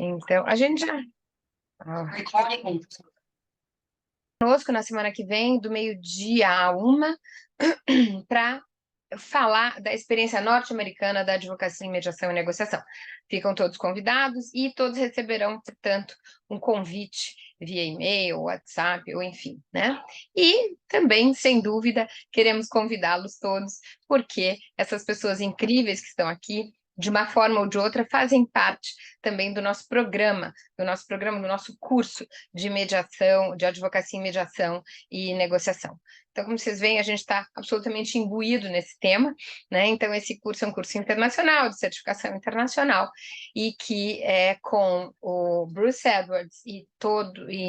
Então, a gente já... Conosco na semana que vem, do meio-dia à 1, para falar da experiência norte-americana da advocacia em mediação e negociação. Ficam todos convidados e todos receberão, portanto, um convite via e-mail, WhatsApp, ou enfim, né? E também, sem dúvida, queremos convidá-los todos, porque essas pessoas incríveis que estão aqui, de uma forma ou de outra, fazem parte também do nosso programa, do nosso curso de mediação, de advocacia em mediação e negociação. Então, como vocês veem, a gente está absolutamente imbuído nesse tema, né? Então, esse curso é um curso internacional, de certificação internacional, e que é com o Bruce Edwards e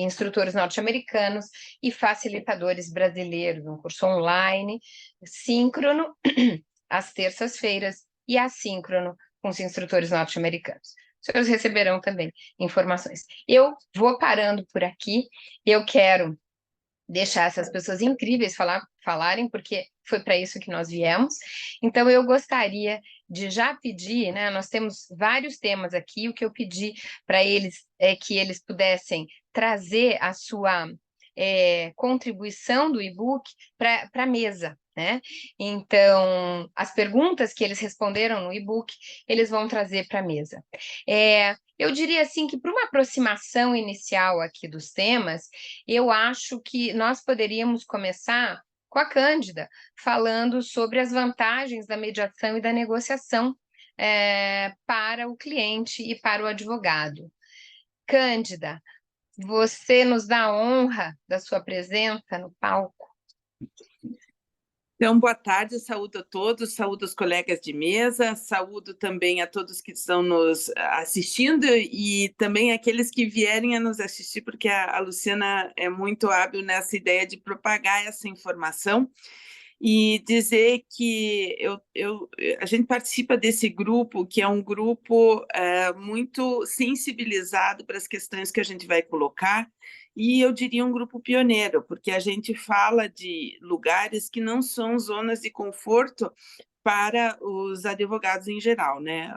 instrutores norte-americanos e facilitadores brasileiros, um curso online, síncrono, às terças-feiras, e assíncrono com os instrutores norte-americanos. Os senhores receberão também informações. Eu vou parando por aqui, eu quero deixar essas pessoas incríveis falarem, porque foi para isso que nós viemos. Então, eu gostaria de já pedir, né? Nós temos vários temas aqui, o que eu pedi para eles é que eles pudessem trazer a sua contribuição do e-book para a mesa, né? Então, as perguntas que eles responderam no e-book, eles vão trazer para a mesa. Eu diria assim que para uma aproximação inicial aqui dos temas, eu acho que nós poderíamos começar com a Cândida, falando sobre as vantagens da mediação e da negociação para o cliente e para o advogado. Cândida, você nos dá a honra da sua presença no palco. Então, boa tarde, saúdo a todos, saúdo os colegas de mesa, saúdo também a todos que estão nos assistindo e também aqueles que vierem a nos assistir, porque a Luciana é muito hábil nessa ideia de propagar essa informação e dizer que a gente participa desse grupo, que é um grupo muito sensibilizado para as questões que a gente vai colocar, e eu diria um grupo pioneiro, porque a gente fala de lugares que não são zonas de conforto para os advogados em geral, né?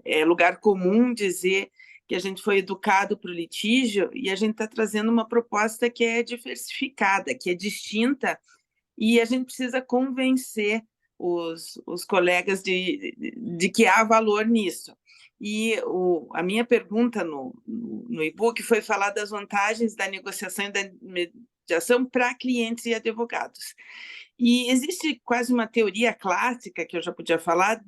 É lugar comum dizer que a gente foi educado para o litígio e a gente está trazendo uma proposta que é diversificada, que é distinta, e a gente precisa convencer os colegas de que há valor nisso. E a minha pergunta no e-book foi falar das vantagens da negociação e da mediação para clientes e advogados. E existe quase uma teoria clássica, que eu já podia falar,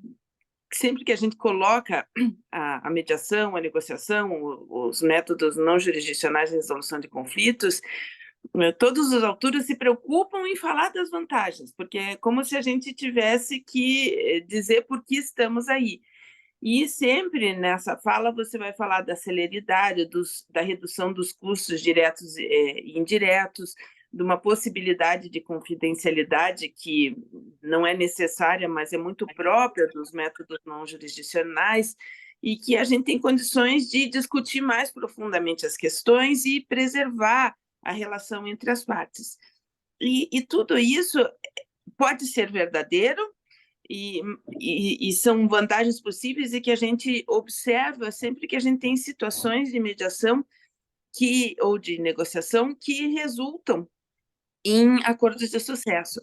que sempre que a gente coloca a mediação, a negociação, os métodos não jurisdicionais de resolução de conflitos, todos os autores se preocupam em falar das vantagens, porque é como se a gente tivesse que dizer por que estamos aí. E sempre nessa fala você vai falar da celeridade, da redução dos custos diretos e indiretos, de uma possibilidade de confidencialidade que não é necessária, mas é muito própria dos métodos não jurisdicionais, e que a gente tem condições de discutir mais profundamente as questões e preservar a relação entre as partes. E tudo isso pode ser verdadeiro, e são vantagens possíveis e que a gente observa sempre que a gente tem situações de mediação ou de negociação que resultam em acordos de sucesso.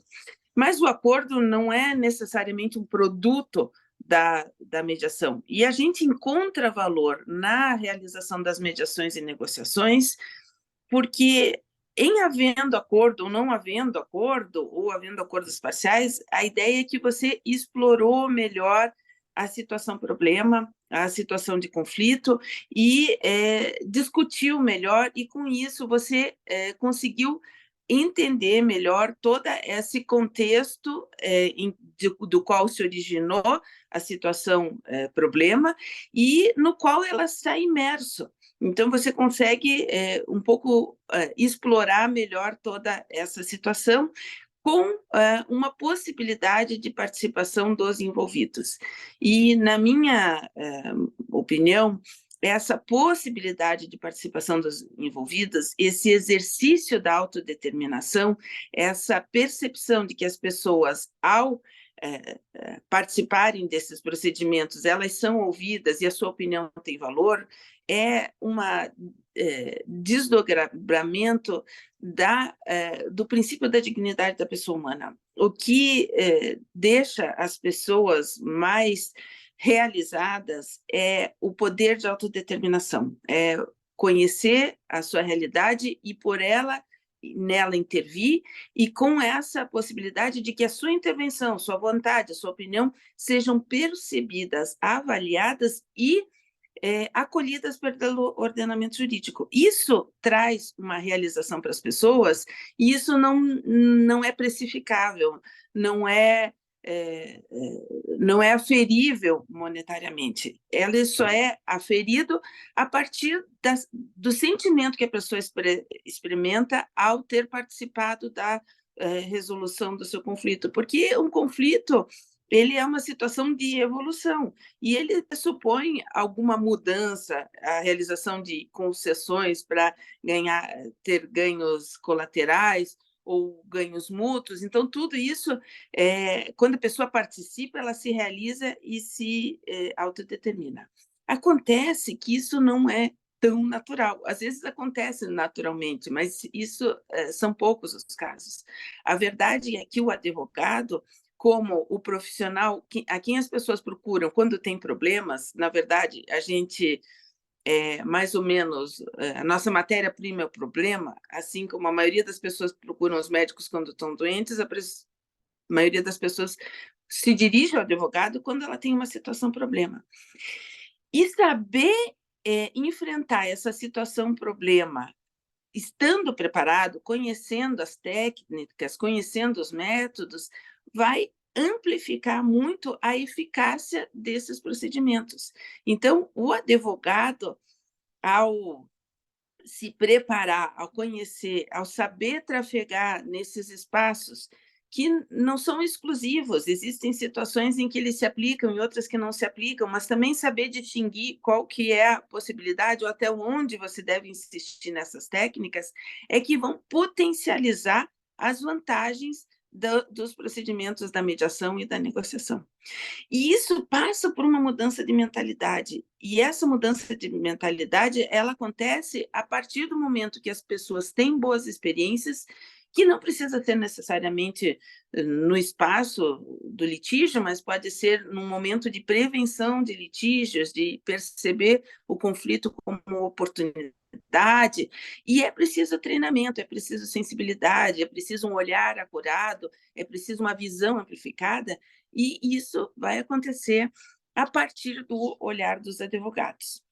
Mas o acordo não é necessariamente um produto da mediação. E a gente encontra valor na realização das mediações e negociações, porque em havendo acordo ou não havendo acordo, ou havendo acordos parciais, a ideia é que você explorou melhor a situação problema, a situação de conflito, e discutiu melhor, e com isso você conseguiu entender melhor todo esse contexto do qual se originou a situação problema, e no qual ela está imerso. Então, você consegue um pouco explorar melhor toda essa situação com uma possibilidade de participação dos envolvidos. E, na minha opinião, essa possibilidade de participação dos envolvidos, esse exercício da autodeterminação, essa percepção de que as pessoas, ao participarem desses procedimentos, elas são ouvidas e a sua opinião tem valor, é um desdobramento do princípio da dignidade da pessoa humana, o que deixa as pessoas mais realizadas é o poder de autodeterminação, é conhecer a sua realidade e por nela intervir, e com essa possibilidade de que a sua intervenção, sua vontade, a sua opinião sejam percebidas, avaliadas e acolhidas pelo ordenamento jurídico. Isso traz uma realização para as pessoas, e isso não é precificável, não é aferível monetariamente. Ele só é aferido a partir do sentimento que a pessoa experimenta ao ter participado da resolução do seu conflito, porque um conflito ele é uma situação de evolução e ele supõe alguma mudança, a realização de concessões para ter ganhos colaterais ou ganhos mútuos. Então, tudo isso, quando a pessoa participa, ela se realiza e se autodetermina. Acontece que isso não é tão natural. Às vezes acontece naturalmente, mas isso são poucos os casos. A verdade é que o advogado, como o profissional a quem as pessoas procuram quando tem problemas, na verdade, a gente mais ou menos, a nossa matéria-prima é o problema, assim como a maioria das pessoas procuram os médicos quando estão doentes, a maioria das pessoas se dirige ao advogado quando ela tem uma situação problema. E saber enfrentar essa situação problema, estando preparado, conhecendo as técnicas, conhecendo os métodos, vai amplificar muito a eficácia desses procedimentos. Então, o advogado, ao se preparar, ao conhecer, ao saber trafegar nesses espaços que não são exclusivos, existem situações em que eles se aplicam e outras que não se aplicam, mas também saber distinguir qual que é a possibilidade ou até onde você deve insistir nessas técnicas, é que vão potencializar as vantagens dos procedimentos da mediação e da negociação. E isso passa por uma mudança de mentalidade. E essa mudança de mentalidade, ela acontece a partir do momento que as pessoas têm boas experiências, que não precisa ser necessariamente no espaço do litígio, mas pode ser num momento de prevenção de litígios, de perceber o conflito como oportunidade. E é preciso treinamento, é preciso sensibilidade, é preciso um olhar acurado, é preciso uma visão amplificada, e isso vai acontecer a partir do olhar dos advogados.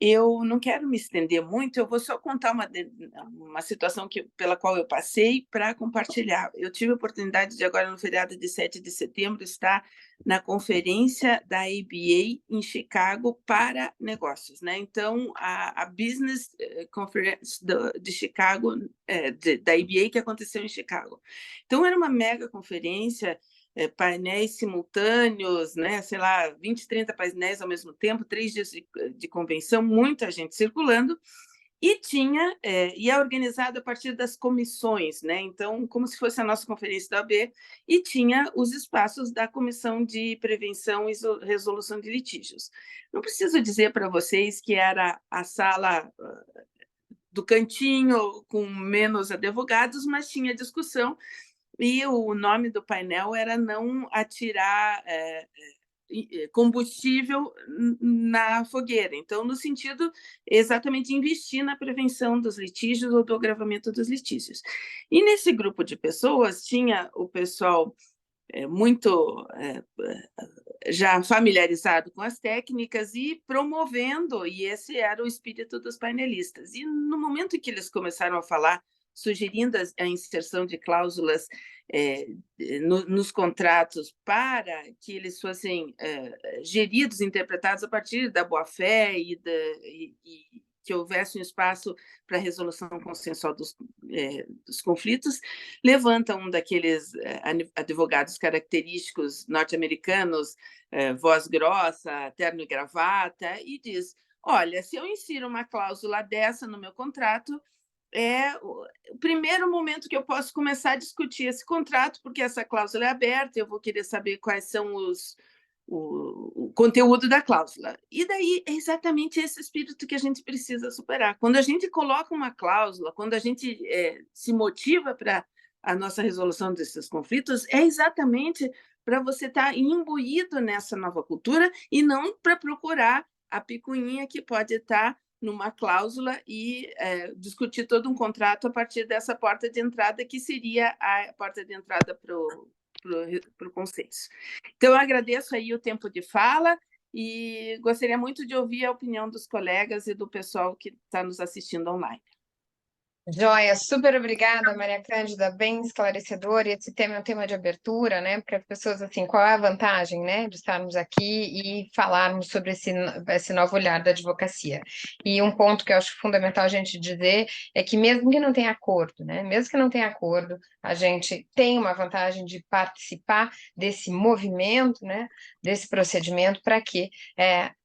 Eu não quero me estender muito, eu vou só contar uma situação pela qual eu passei para compartilhar. Eu tive a oportunidade de, agora no feriado de 7 de setembro, estar na conferência da ABA em Chicago para negócios, né? Então, a Business Conference de Chicago, da ABA, que aconteceu em Chicago. Então, era uma mega conferência, painéis simultâneos, né? Sei lá, 20, 30 painéis ao mesmo tempo, 3 dias de convenção, muita gente circulando, e é organizado a partir das comissões, né? Então, como se fosse a nossa conferência da OAB, e tinha os espaços da Comissão de Prevenção e Resolução de Litígios. Não preciso dizer para vocês que era a sala do cantinho, com menos advogados, mas tinha discussão, e o nome do painel era não atirar combustível na fogueira. Então, no sentido exatamente de investir na prevenção dos litígios ou do agravamento dos litígios. E nesse grupo de pessoas tinha o pessoal muito já familiarizado com as técnicas e promovendo, e esse era o espírito dos painelistas. E no momento em que eles começaram a falar, sugerindo a inserção de cláusulas nos contratos para que eles fossem geridos, interpretados a partir da boa-fé e que houvesse um espaço para a resolução consensual dos conflitos, levanta um daqueles advogados característicos norte-americanos, voz grossa, terno e gravata, e diz: olha, se eu insiro uma cláusula dessa no meu contrato, é o primeiro momento que eu posso começar a discutir esse contrato, porque essa cláusula é aberta, eu vou querer saber quais são o conteúdo da cláusula. E daí é exatamente esse espírito que a gente precisa superar. Quando a gente coloca uma cláusula, quando a gente se motiva para a nossa resolução desses conflitos, é exatamente para você estar imbuído nessa nova cultura e não para procurar a picuinha que pode estar numa cláusula e discutir todo um contrato a partir dessa porta de entrada, que seria a porta de entrada para o consenso. Então, eu agradeço aí o tempo de fala e gostaria muito de ouvir a opinião dos colegas e do pessoal que está nos assistindo online. Joia, super obrigada, Maria Cândida, bem esclarecedor. E esse tema é um tema de abertura, né? Porque as pessoas, assim, qual é a vantagem, né, de estarmos aqui e falarmos sobre esse novo olhar da advocacia? E um ponto que eu acho fundamental a gente dizer é que, mesmo que não tenha acordo, né, mesmo que não tenha acordo, a gente tem uma vantagem de participar desse movimento, né, desse procedimento, para que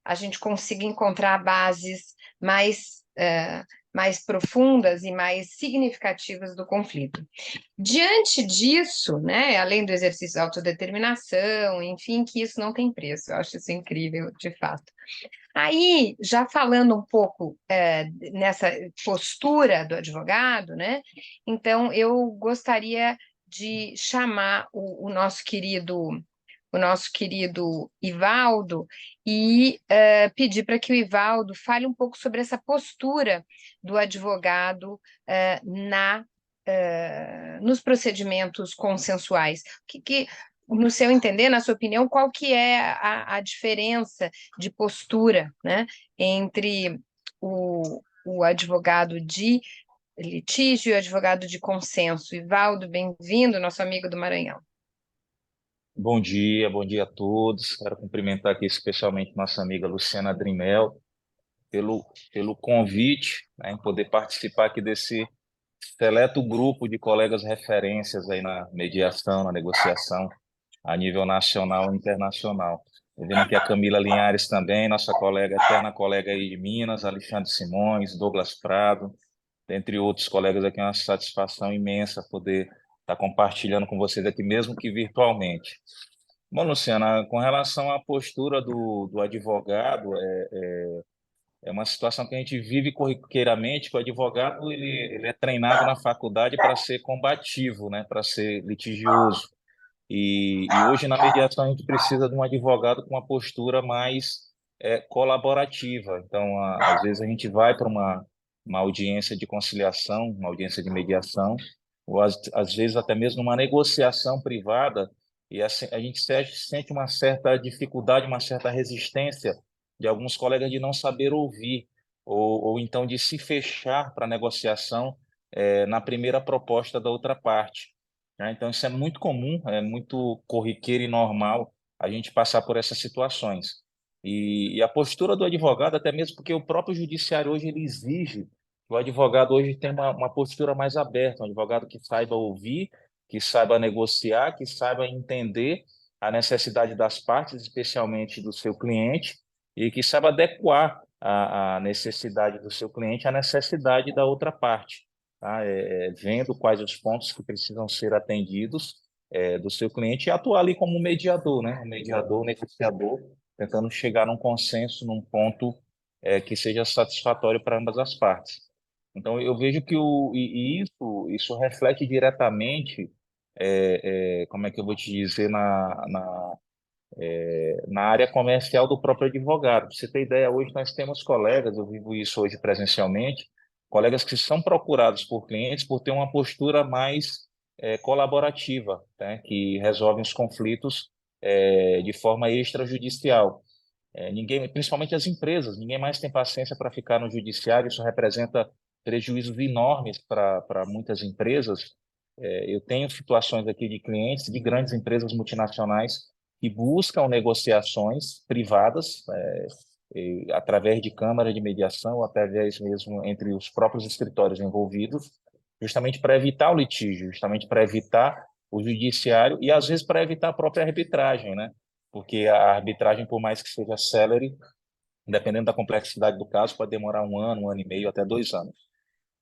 a gente consiga encontrar bases mais profundas e mais significativas do conflito. Diante disso, né, além do exercício de autodeterminação, enfim, que isso não tem preço, eu acho isso incrível, de fato. Aí, já falando um pouco nessa postura do advogado, né, então eu gostaria de chamar o nosso querido Ivaldo e pedir para que o Ivaldo fale um pouco sobre essa postura do advogado nos procedimentos consensuais. No seu entender, na sua opinião, qual que é a diferença de postura, né, entre o advogado de litígio e o advogado de consenso? Ivaldo, bem-vindo, nosso amigo do Maranhão. Bom dia a todos. Quero cumprimentar aqui especialmente nossa amiga Luciana Drimel pelo convite, né, em poder participar aqui desse seleto grupo de colegas referências aí na mediação, na negociação a nível nacional e internacional. Tô vendo aqui a Camila Linhares também, nossa colega, eterna colega aí de Minas, Alexandre Simões, Douglas Prado, dentre outros colegas aqui, é uma satisfação imensa poder estar compartilhando com vocês aqui, mesmo que virtualmente. Bom, Luciana, com relação à postura do advogado, é uma situação que a gente vive corriqueiramente, que o advogado ele é treinado na faculdade para ser combativo, né, para ser litigioso. E hoje, na mediação, a gente precisa de um advogado com uma postura mais colaborativa. Então, às vezes, a gente vai para uma audiência de conciliação, uma audiência de mediação, ou às vezes até mesmo uma negociação privada, e assim, a gente sente uma certa dificuldade, uma certa resistência de alguns colegas de não saber ouvir, ou então de se fechar para a negociação na primeira proposta da outra parte, né? Então, isso é muito comum, é muito corriqueiro e normal a gente passar por essas situações. E a postura do advogado, até mesmo porque o próprio judiciário hoje ele exige que o advogado hoje tenha uma postura mais aberta, um advogado que saiba ouvir, que saiba negociar, que saiba entender a necessidade das partes, especialmente do seu cliente, e que saiba adequar a necessidade do seu cliente à necessidade da outra parte, tá? Vendo quais os pontos que precisam ser atendidos do seu cliente e atuar ali como um mediador, né? Um mediador, um negociador, tentando chegar num consenso, num ponto que seja satisfatório para ambas as partes. Então, eu vejo que isso reflete diretamente, como é que eu vou te dizer, na área comercial do próprio advogado. Pra você ter ideia, hoje nós temos colegas, eu vivo isso hoje presencialmente, colegas que são procurados por clientes por ter uma postura mais colaborativa, né, que resolvem os conflitos de forma extrajudicial. Ninguém, principalmente as empresas, ninguém mais tem paciência para ficar no judiciário, isso representa prejuízos enormes para muitas empresas. Eu tenho situações aqui de clientes de grandes empresas multinacionais que buscam negociações privadas, através de câmara de mediação, ou através mesmo entre os próprios escritórios envolvidos, justamente para evitar o litígio, justamente para evitar o judiciário e, às vezes, para evitar a própria arbitragem, né? Porque a arbitragem, por mais que seja célere, dependendo da complexidade do caso, pode demorar um ano e meio, até 2 anos.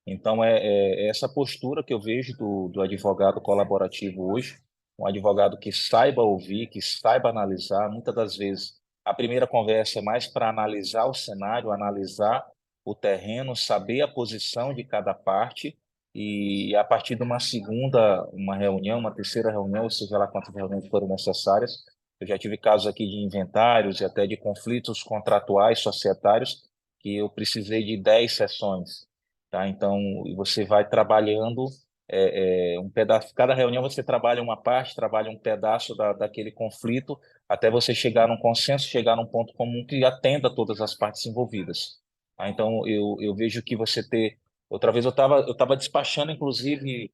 Então, é essa postura que eu vejo do advogado colaborativo hoje, um advogado que saiba ouvir, que saiba analisar. Muitas das vezes, a primeira conversa é mais para analisar o cenário, analisar o terreno, saber a posição de cada parte, e a partir de uma segunda, uma reunião, uma terceira reunião, ou seja lá quantas reuniões foram necessárias, eu já tive casos aqui de inventários e até de conflitos contratuais, societários, que eu precisei de 10 sessões. Tá? Então, você vai trabalhando um pedaço, cada reunião você trabalha uma parte, trabalha um pedaço daquele conflito, até você chegar num consenso, chegar num ponto comum que atenda todas as partes envolvidas. Tá? Então, eu vejo que você ter... Outra vez eu tava despachando, inclusive,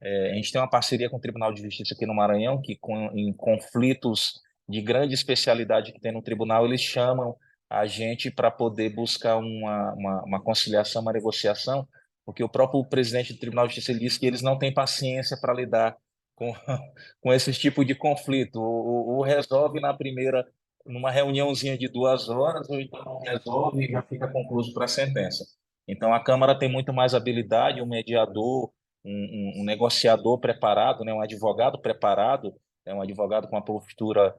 a gente tem uma parceria com o Tribunal de Justiça aqui no Maranhão, que em conflitos de grande especialidade que tem no tribunal, eles chamam a gente para poder buscar uma conciliação, uma negociação, porque o próprio presidente do Tribunal de Justiça ele disse que eles não têm paciência para lidar com, com esse tipo de conflito. Ou resolve na primeira, numa reuniãozinha de 2 horas, ou então não resolve e já fica concluído para a sentença. Então, a Câmara tem muito mais habilidade, um mediador, um negociador preparado, né, um advogado preparado, um advogado com uma postura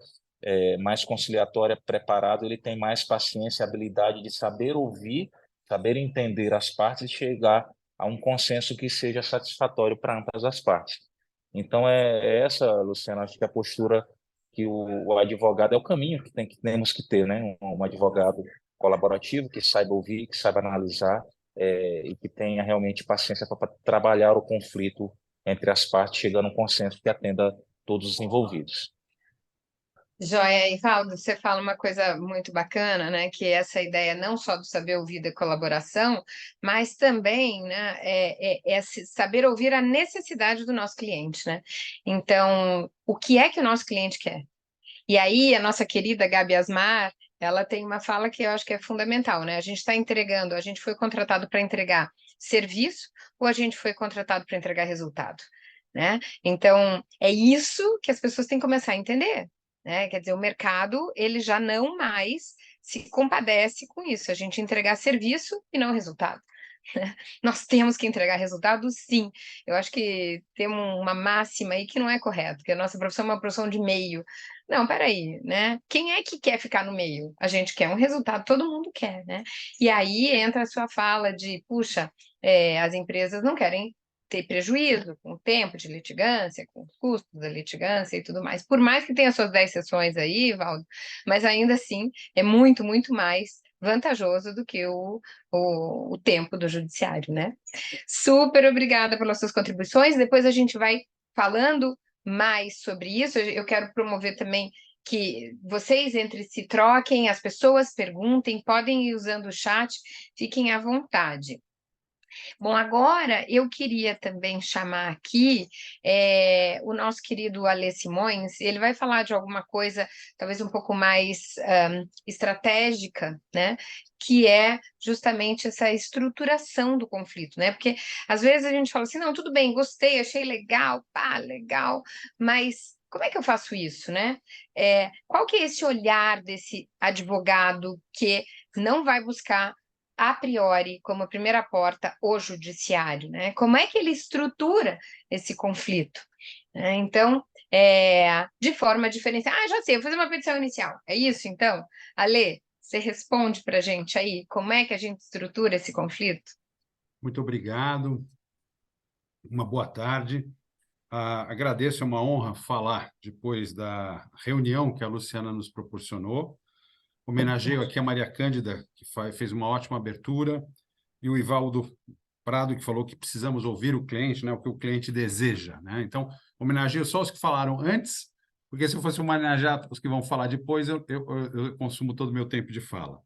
mais conciliatória preparado, ele tem mais paciência e habilidade de saber ouvir, saber entender as partes e chegar a um consenso que seja satisfatório para ambas as partes. Então, é essa, Luciana, acho que a postura que o advogado é o caminho que temos que ter, né? Um advogado colaborativo que saiba ouvir, que saiba analisar, e que tenha realmente paciência para trabalhar o conflito entre as partes, chegando a um consenso que atenda todos os envolvidos. Joia, e Valdo, você fala uma coisa muito bacana, né? Que é essa ideia não só do saber ouvir da colaboração, mas também, né, saber ouvir a necessidade do nosso cliente, né? Então, o que é que o nosso cliente quer? E aí, a nossa querida Gabi Asmar, ela tem uma fala que eu acho que é fundamental, né? A gente está entregando, a gente foi contratado para entregar serviço ou a gente foi contratado para entregar resultado, né? Então, é isso que as pessoas têm que começar a entender, né? Quer dizer, o mercado, ele já não mais se compadece com isso, a gente entregar serviço e não resultado. Nós temos que entregar resultado, sim. Eu acho que temos uma máxima aí que não é correto, que a nossa profissão é uma profissão de meio. Não, peraí, né? Quem é que quer ficar no meio? A gente quer um resultado, todo mundo quer, né? E aí entra a sua fala de, puxa, as empresas não querem ter prejuízo com o tempo de litigância, com os custos da litigância e tudo mais. Por mais que tenha suas 10 sessões aí, Valdo, mas ainda assim é muito, muito mais vantajoso do que o tempo do judiciário, né? Super obrigada pelas suas contribuições. Depois a gente vai falando mais sobre isso. Eu quero promover também que vocês entre si troquem, as pessoas perguntem, podem ir usando o chat, fiquem à vontade. Bom, agora eu queria também chamar aqui o nosso querido Alê Simões. Ele vai falar de alguma coisa talvez um pouco mais estratégica, né? Que é justamente essa estruturação do conflito, né? Porque às vezes a gente fala assim, não, tudo bem, gostei, achei legal, pá, legal, mas como é que eu faço isso, né? Qual que é esse olhar desse advogado que não vai buscar a priori, como a primeira porta, o judiciário, né? Como é que ele estrutura esse conflito? Então, de forma diferenciada. Ah, já sei, vou fazer uma petição inicial. É isso, então? Alê, você responde para a gente aí, como é que a gente estrutura esse conflito? Muito obrigado. Uma boa tarde. Agradeço, é uma honra falar depois da reunião que a Luciana nos proporcionou. Homenageio aqui a Maria Cândida, que fez uma ótima abertura, e o Ivaldo Prado, que falou que precisamos ouvir o cliente, né, o que o cliente deseja, né? Então, homenageio só os que falaram antes, porque se eu fosse homenagear os que vão falar depois, eu consumo todo o meu tempo de fala.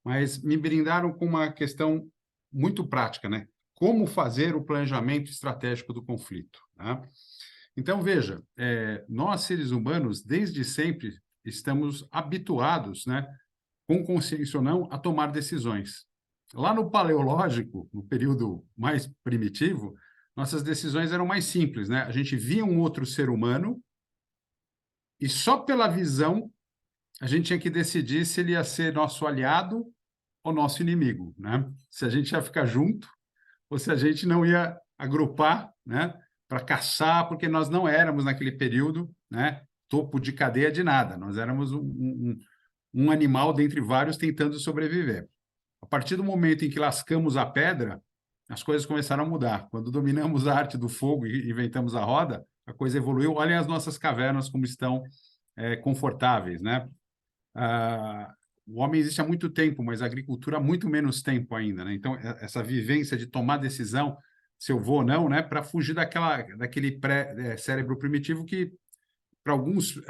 Mas me brindaram com uma questão muito prática, né? Como fazer o planejamento estratégico do conflito, né? Então, veja, nós, seres humanos, desde sempre, estamos habituados, né, com consciência ou não, a tomar decisões. Lá no Paleológico, no período mais primitivo, nossas decisões eram mais simples, né? A gente via um outro ser humano e só pela visão a gente tinha que decidir se ele ia ser nosso aliado ou nosso inimigo, né? Se a gente ia ficar junto ou se a gente não ia agrupar, né, para caçar, porque nós não éramos, naquele período, né, topo de cadeia de nada, nós éramos um animal dentre vários tentando sobreviver. A partir do momento em que lascamos a pedra, as coisas começaram a mudar. Quando dominamos a arte do fogo e inventamos a roda, a coisa evoluiu. Olhem as nossas cavernas como estão confortáveis, né? O homem existe há muito tempo, mas a agricultura há muito menos tempo ainda, né? Então, essa vivência de tomar decisão, se eu vou ou não, né? Para fugir daquele cérebro primitivo que, para alguns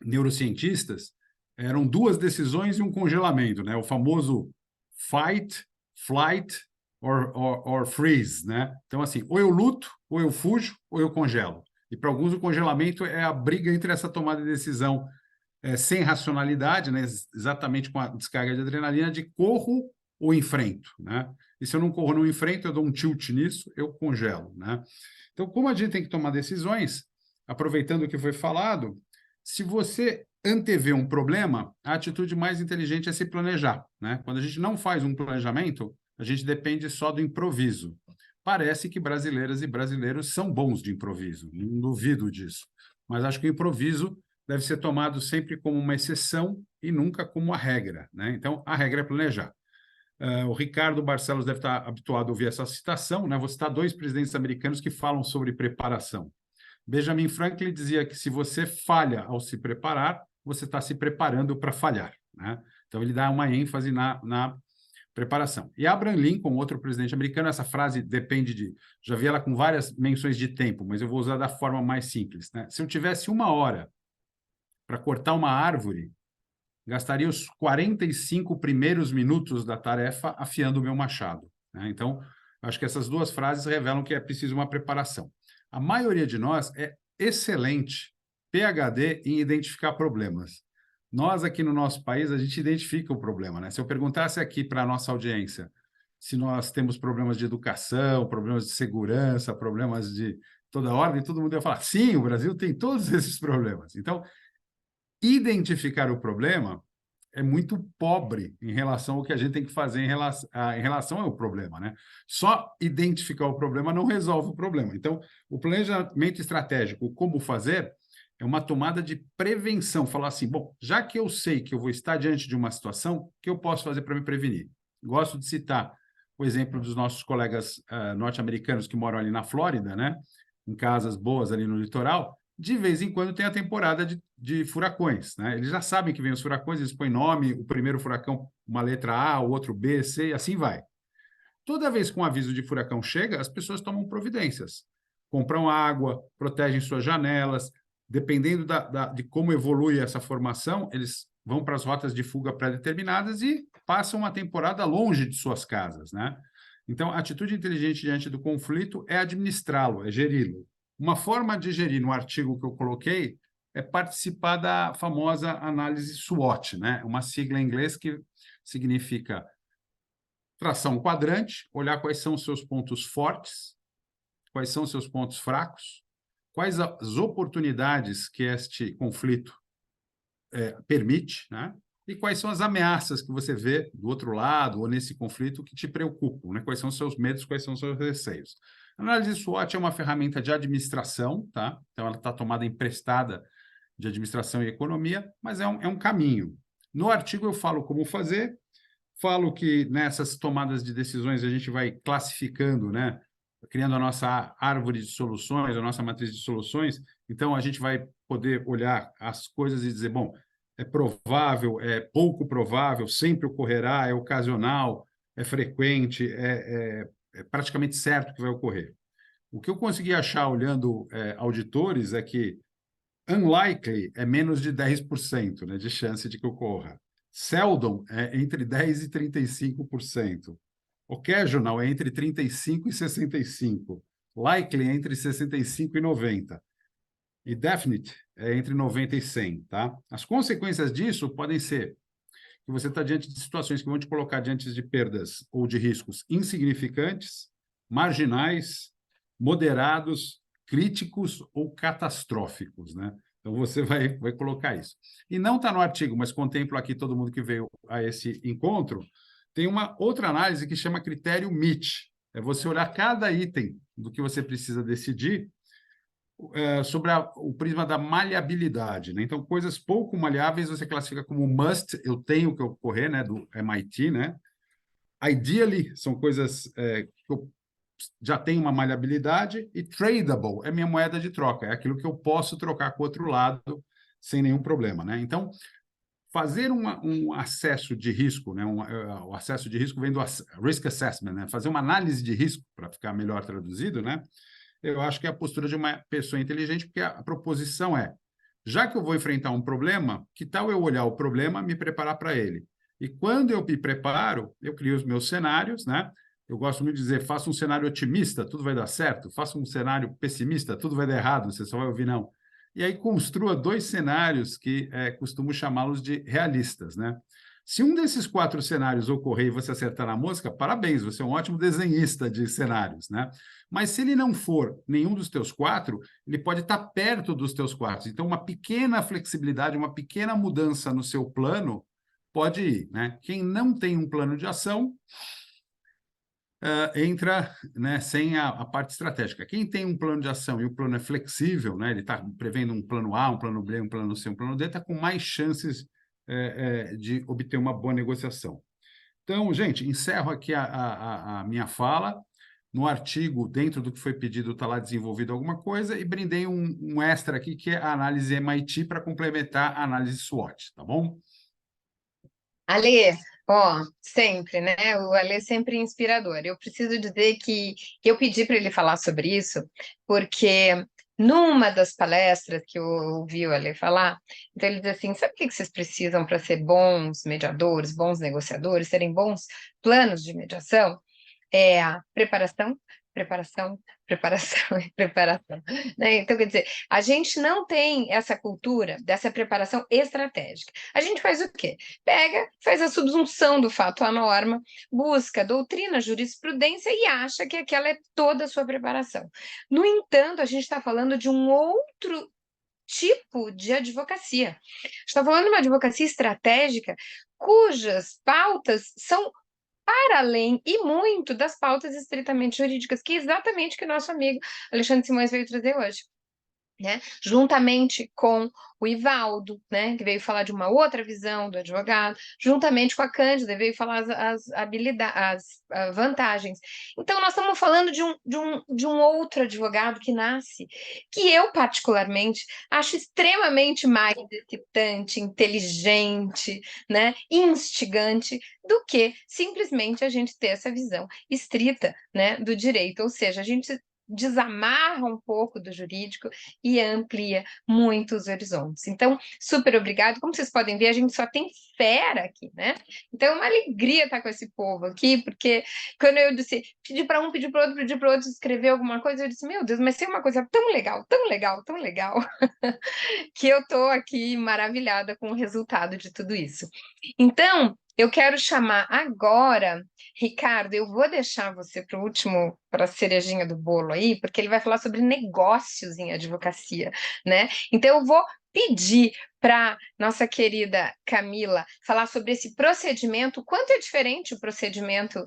neurocientistas, eram 2 decisões e um congelamento, né? O famoso fight, flight or freeze, né? Então, assim, ou eu luto, ou eu fujo, ou eu congelo. E para alguns o congelamento é a briga entre essa tomada de decisão sem racionalidade, né? Exatamente com a descarga de adrenalina, de corro ou enfrento, né? E se eu não corro, não enfrento, eu dou um tilt nisso, eu congelo, né? Então, como a gente tem que tomar decisões, aproveitando o que foi falado, se você antevê um problema, a atitude mais inteligente é se planejar, né? Quando a gente não faz um planejamento, a gente depende só do improviso. Parece que brasileiras e brasileiros são bons de improviso, não duvido disso. Mas acho que o improviso deve ser tomado sempre como uma exceção e nunca como a regra, né? Então, a regra é planejar. O Ricardo Barcelos deve estar habituado a ouvir essa citação, né? Vou citar 2 presidentes americanos que falam sobre preparação. Benjamin Franklin dizia que se você falha ao se preparar, você está se preparando para falhar, né? Então, ele dá uma ênfase na preparação. E Abraham Lincoln, outro presidente americano, essa frase depende de... Já vi ela com várias menções de tempo, mas eu vou usar da forma mais simples, né? Se eu tivesse 1 hora para cortar uma árvore, gastaria os 45 primeiros minutos da tarefa afiando o meu machado, né? Então, acho que essas 2 frases revelam que é preciso uma preparação. A maioria de nós é excelente, PhD, em identificar problemas. Nós, aqui no nosso país, a gente identifica o problema, né? Se eu perguntasse aqui para a nossa audiência se nós temos problemas de educação, problemas de segurança, problemas de toda ordem, todo mundo ia falar, sim, o Brasil tem todos esses problemas. Então, identificar o problema é muito pobre em relação ao que a gente tem que fazer em relação ao problema, né? Só identificar o problema não resolve o problema. Então, o planejamento estratégico, como fazer, é uma tomada de prevenção. Falar assim, bom, já que eu sei que eu vou estar diante de uma situação, o que eu posso fazer para me prevenir? Gosto de citar o exemplo dos nossos colegas norte-americanos que moram ali na Flórida, né? Em casas boas ali no litoral. De vez em quando tem a temporada de furacões, né? Eles já sabem que vem os furacões, eles põem nome, o primeiro furacão, uma letra A, o outro B, C, e assim vai. Toda vez que um aviso de furacão chega, as pessoas tomam providências. Compram água, protegem suas janelas, dependendo de como evolui essa formação, eles vão para as rotas de fuga pré-determinadas e passam uma temporada longe de suas casas, né? Então, a atitude inteligente diante do conflito é administrá-lo, é geri-lo. Uma forma de gerir, no artigo que eu coloquei, é participar da famosa análise SWOT, né? Uma sigla em inglês que significa traçar um quadrante, olhar quais são os seus pontos fortes, quais são os seus pontos fracos, quais as oportunidades que este conflito permite, né? E quais são as ameaças que você vê do outro lado ou nesse conflito que te preocupam, né? Quais são os seus medos, quais são os seus receios. A análise SWOT é uma ferramenta de administração, tá? Então, ela está tomada emprestada de administração e economia, mas é um caminho. No artigo eu falo como fazer, falo que nessas tomadas de decisões a gente vai classificando, né? Criando a nossa árvore de soluções, a nossa matriz de soluções. Então, a gente vai poder olhar as coisas e dizer, bom, é provável, é pouco provável, sempre ocorrerá, é ocasional, é frequente, é praticamente certo que vai ocorrer. O que eu consegui achar olhando auditores é que unlikely é menos de 10%, né, de chance de que ocorra. Seldom é entre 10% e 35%. Occasional é entre 35% e 65%. Likely é entre 65% e 90%. E definite é entre 90% e 100%. Tá? As consequências disso podem ser que você está diante de situações que vão te colocar diante de perdas ou de riscos insignificantes, marginais, moderados, críticos ou catastróficos, né? Então, você vai colocar isso. E não está no artigo, mas contemplo aqui todo mundo que veio a esse encontro, Tem uma outra análise que chama critério MIT. É você olhar cada item do que você precisa decidir sobre o prisma da maleabilidade, né? Então, coisas pouco maleáveis você classifica como must, eu tenho que ocorrer, né? Do MIT, né? Ideally, são coisas que eu já tenho uma maleabilidade, e tradable é minha moeda de troca, é aquilo que eu posso trocar com o outro lado sem nenhum problema, né? Então, fazer um acesso de risco, né? O acesso de risco vem do risk assessment, né? Fazer uma análise de risco, para ficar melhor traduzido, né? Eu acho que é a postura de uma pessoa inteligente, porque a proposição é, já que eu vou enfrentar um problema, que tal eu olhar o problema, me preparar para ele? E quando eu me preparo, eu crio os meus cenários, né? Eu gosto muito de dizer, faça um cenário otimista, tudo vai dar certo. Faça um cenário pessimista, tudo vai dar errado, você só vai ouvir não. E aí construa 2 cenários que costumo chamá-los de realistas, né? Se um desses 4 cenários ocorrer e você acertar na mosca, parabéns, você é um ótimo desenhista de cenários, né? Mas se ele não for nenhum dos teus 4, ele pode estar perto dos teus 4. Então, uma pequena flexibilidade, uma pequena mudança no seu plano pode ir, né? Quem não tem um plano de ação entra, né, sem a parte estratégica. Quem tem um plano de ação e o plano é flexível, né, ele está prevendo um plano A, um plano B, um plano C, um plano D, está com mais chances de obter uma boa negociação. Então, gente, encerro aqui a minha fala. No artigo, dentro do que foi pedido, está lá desenvolvido alguma coisa, e brindei um extra aqui, que é a análise MIT, para complementar a análise SWOT, tá bom? Alê, ó, sempre, né? O Alê sempre inspirador. Eu preciso dizer que eu pedi para ele falar sobre isso, porque numa das palestras que eu ouvi o Alê falar, então ele diz assim: sabe o que vocês precisam para ser bons mediadores, bons negociadores, serem bons planos de mediação? É a preparação, preparação, preparação e preparação, né? Então, quer dizer, a gente não tem essa cultura dessa preparação estratégica. A gente faz o quê? Pega, faz a subsunção do fato à norma, busca doutrina, jurisprudência e acha que aquela é toda a sua preparação. No entanto, a gente está falando de um outro tipo de advocacia. A gente está falando de uma advocacia estratégica cujas pautas são para além e muito das pautas estritamente jurídicas, que é exatamente o que o nosso amigo Alexandre Simões veio trazer hoje. Né? Juntamente com o Ivaldo, né, que veio falar de uma outra visão do advogado, juntamente com a Cândida, veio falar as habilidades, as vantagens. Então, nós estamos falando de um outro advogado que nasce, que eu, particularmente, acho extremamente mais excitante, inteligente, né, instigante, do que simplesmente a gente ter essa visão estrita, né, do direito, ou seja, a gente desamarra um pouco do jurídico e amplia muito os horizontes. Então, super obrigado. Como vocês podem ver, a gente só tem fera aqui, né? Então, é uma alegria estar com esse povo aqui, porque quando eu disse, pedir para um, pedir para o outro escrever alguma coisa, eu disse, meu Deus, mas tem uma coisa tão legal, tão legal, tão legal, que eu estou aqui maravilhada com o resultado de tudo isso. Então, eu quero chamar agora, Ricardo, eu vou deixar você para o último, para a cerejinha do bolo aí, porque ele vai falar sobre negócios em advocacia, né? Então, eu vou pedir para nossa querida Camila falar sobre esse procedimento, quanto é diferente o procedimento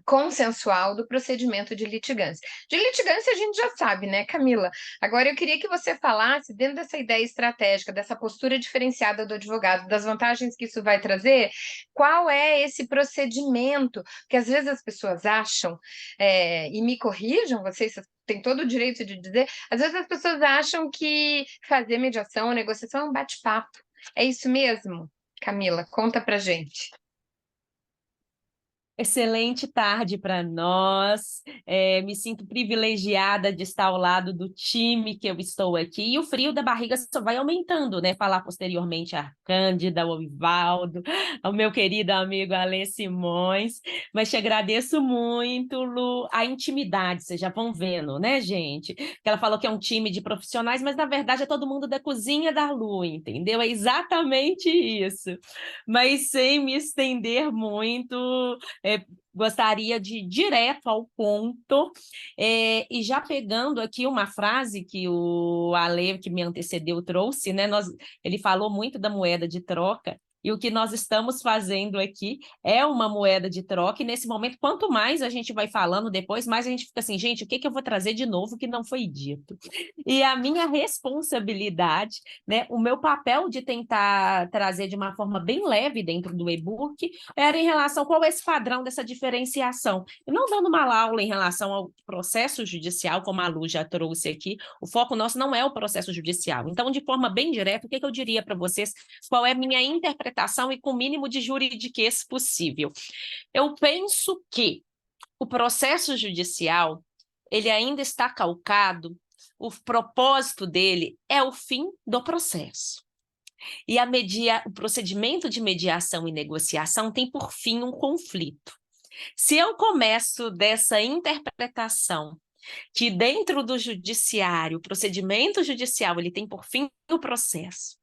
consensual do procedimento de litigância. De litigância a gente já sabe, né, Camila? Agora eu queria que você falasse, dentro dessa ideia estratégica, dessa postura diferenciada do advogado, das vantagens que isso vai trazer, qual é esse procedimento? Porque às vezes as pessoas acham, e me corrijam, vocês têm todo o direito de dizer, às vezes as pessoas acham que fazer mediação ou negociação é um bate-papo. É isso mesmo? Camila, conta pra gente. Excelente tarde para nós. Me sinto privilegiada de estar ao lado do time que eu estou aqui. E o frio da barriga só vai aumentando, né? Falar posteriormente a Cândida, ao Ivaldo, ao meu querido amigo Alê Simões. Mas te agradeço muito, Lu, a intimidade, vocês já vão vendo, né, gente? Que ela falou que é um time de profissionais, mas na verdade é todo mundo da cozinha da Lu, entendeu? É exatamente isso. Mas sem me estender muito, gostaria de ir direto ao ponto, e já pegando aqui uma frase que o Alê, que me antecedeu, trouxe, né? Ele falou muito da moeda de troca, E o que nós estamos fazendo aqui é uma moeda de troca, e nesse momento, quanto mais a gente vai falando depois, mais a gente fica assim, gente, o que eu vou trazer de novo que não foi dito? E a minha responsabilidade, né, o meu papel de tentar trazer de uma forma bem leve dentro do e-book era em relação a qual é esse padrão dessa diferenciação. E não dando uma aula em relação ao processo judicial, como a Lu já trouxe aqui, o foco nosso não é o processo judicial. Então, de forma bem direta, o que eu diria para vocês? Qual é a minha interpretação e com o mínimo de juridiquês possível? Eu penso que o processo judicial, ele ainda está calcado, o propósito dele é o fim do processo. E o procedimento de mediação e negociação tem por fim um conflito. Se eu começo dessa interpretação que dentro do judiciário, o procedimento judicial, ele tem por fim o processo,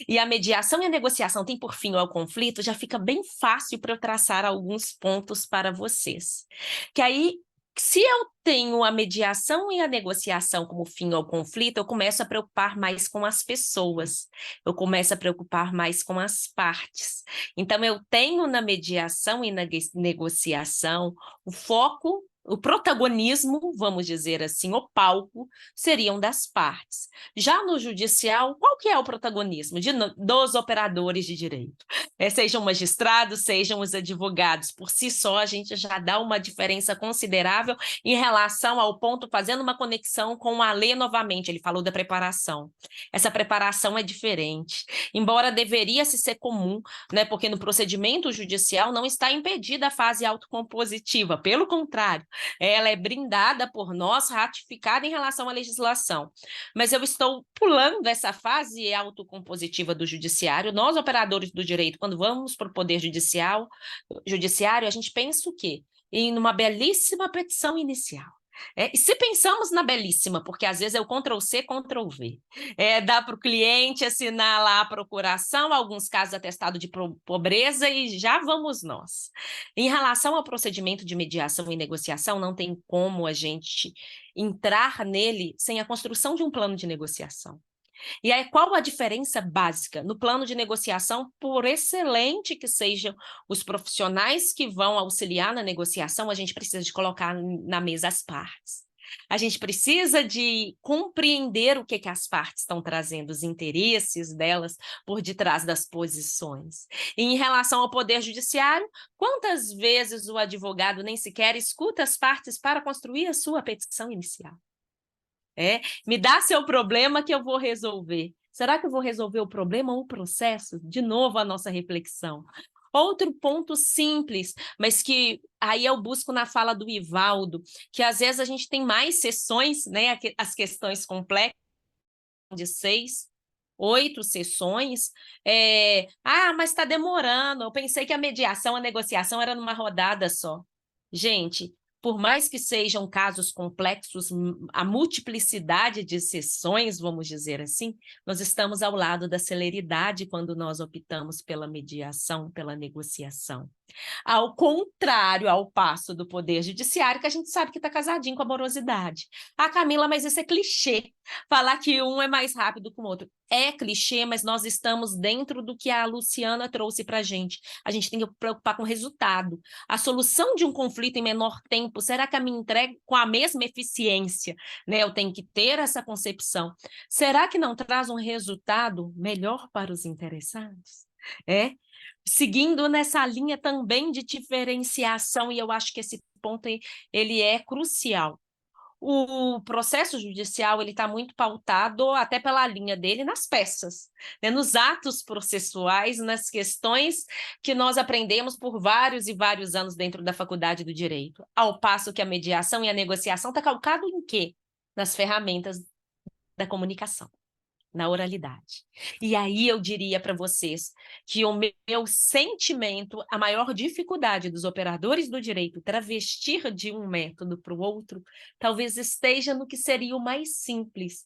e a mediação e a negociação tem por fim o conflito, já fica bem fácil para eu traçar alguns pontos para vocês. Que aí, se eu tenho a mediação e a negociação como fim ao conflito, eu começo a preocupar mais com as pessoas, eu começo a preocupar mais com as partes. Então, eu tenho na mediação e na negociação o foco, o protagonismo, vamos dizer assim, o palco, seriam das partes. Já no judicial, qual que é o protagonismo dos operadores de direito? Sejam magistrados, sejam os advogados. Por si só, a gente já dá uma diferença considerável em relação ao ponto, fazendo uma conexão com a lei novamente. Ele falou da preparação. Essa preparação é diferente. Embora deveria se ser comum, né, porque no procedimento judicial não está impedida a fase autocompositiva. Pelo contrário, ela é brindada por nós, ratificada em relação à legislação. Mas eu estou pulando essa fase autocompositiva do judiciário. Nós, operadores do direito, quando vamos para o poder judiciário, a gente pensa o quê? Em uma belíssima petição inicial. E se pensamos na belíssima, porque às vezes é o Ctrl+C, Ctrl+V, dá para o cliente assinar lá a procuração, alguns casos atestado de pobreza, e já vamos nós. Em relação ao procedimento de mediação e negociação, não tem como a gente entrar nele sem a construção de um plano de negociação. E aí, qual a diferença básica? No plano de negociação, por excelente que sejam os profissionais que vão auxiliar na negociação, a gente precisa de colocar na mesa as partes. A gente precisa de compreender o que as partes estão trazendo, os interesses delas por detrás das posições. E em relação ao poder judiciário, quantas vezes o advogado nem sequer escuta as partes para construir a sua petição inicial? Me dá seu problema que eu vou resolver. Será que eu vou resolver o problema ou o processo? De novo, a nossa reflexão. Outro ponto simples, mas que aí eu busco na fala do Ivaldo, que às vezes a gente tem mais sessões, né, as questões complexas, de 6, 8 sessões, mas está demorando, eu pensei que a mediação, a negociação era numa rodada só. Gente, por mais que sejam casos complexos, a multiplicidade de sessões, vamos dizer assim, nós estamos ao lado da celeridade quando nós optamos pela mediação, pela negociação. Ao contrário, ao passo do Poder Judiciário, que a gente sabe que está casadinho com a morosidade. Camila, mas isso é clichê, falar que um é mais rápido que o outro. É clichê, mas nós estamos dentro do que a Luciana trouxe para a gente. A gente tem que preocupar com o resultado. A solução de um conflito em menor tempo, será que eu me entrego com a mesma eficiência? Né? Eu tenho que ter essa concepção. Será que não traz um resultado melhor para os interessados? Seguindo nessa linha também de diferenciação, e eu acho que esse ponto ele é crucial. O processo judicial ele está muito pautado, até pela linha dele, nas peças, né? Nos atos processuais, nas questões que nós aprendemos por vários e vários anos dentro da faculdade do direito. Ao passo que a mediação e a negociação está calcado em quê? Nas ferramentas da comunicação, na oralidade. E aí eu diria para vocês que o meu sentimento, a maior dificuldade dos operadores do direito travestir de um método para o outro, talvez esteja no que seria o mais simples.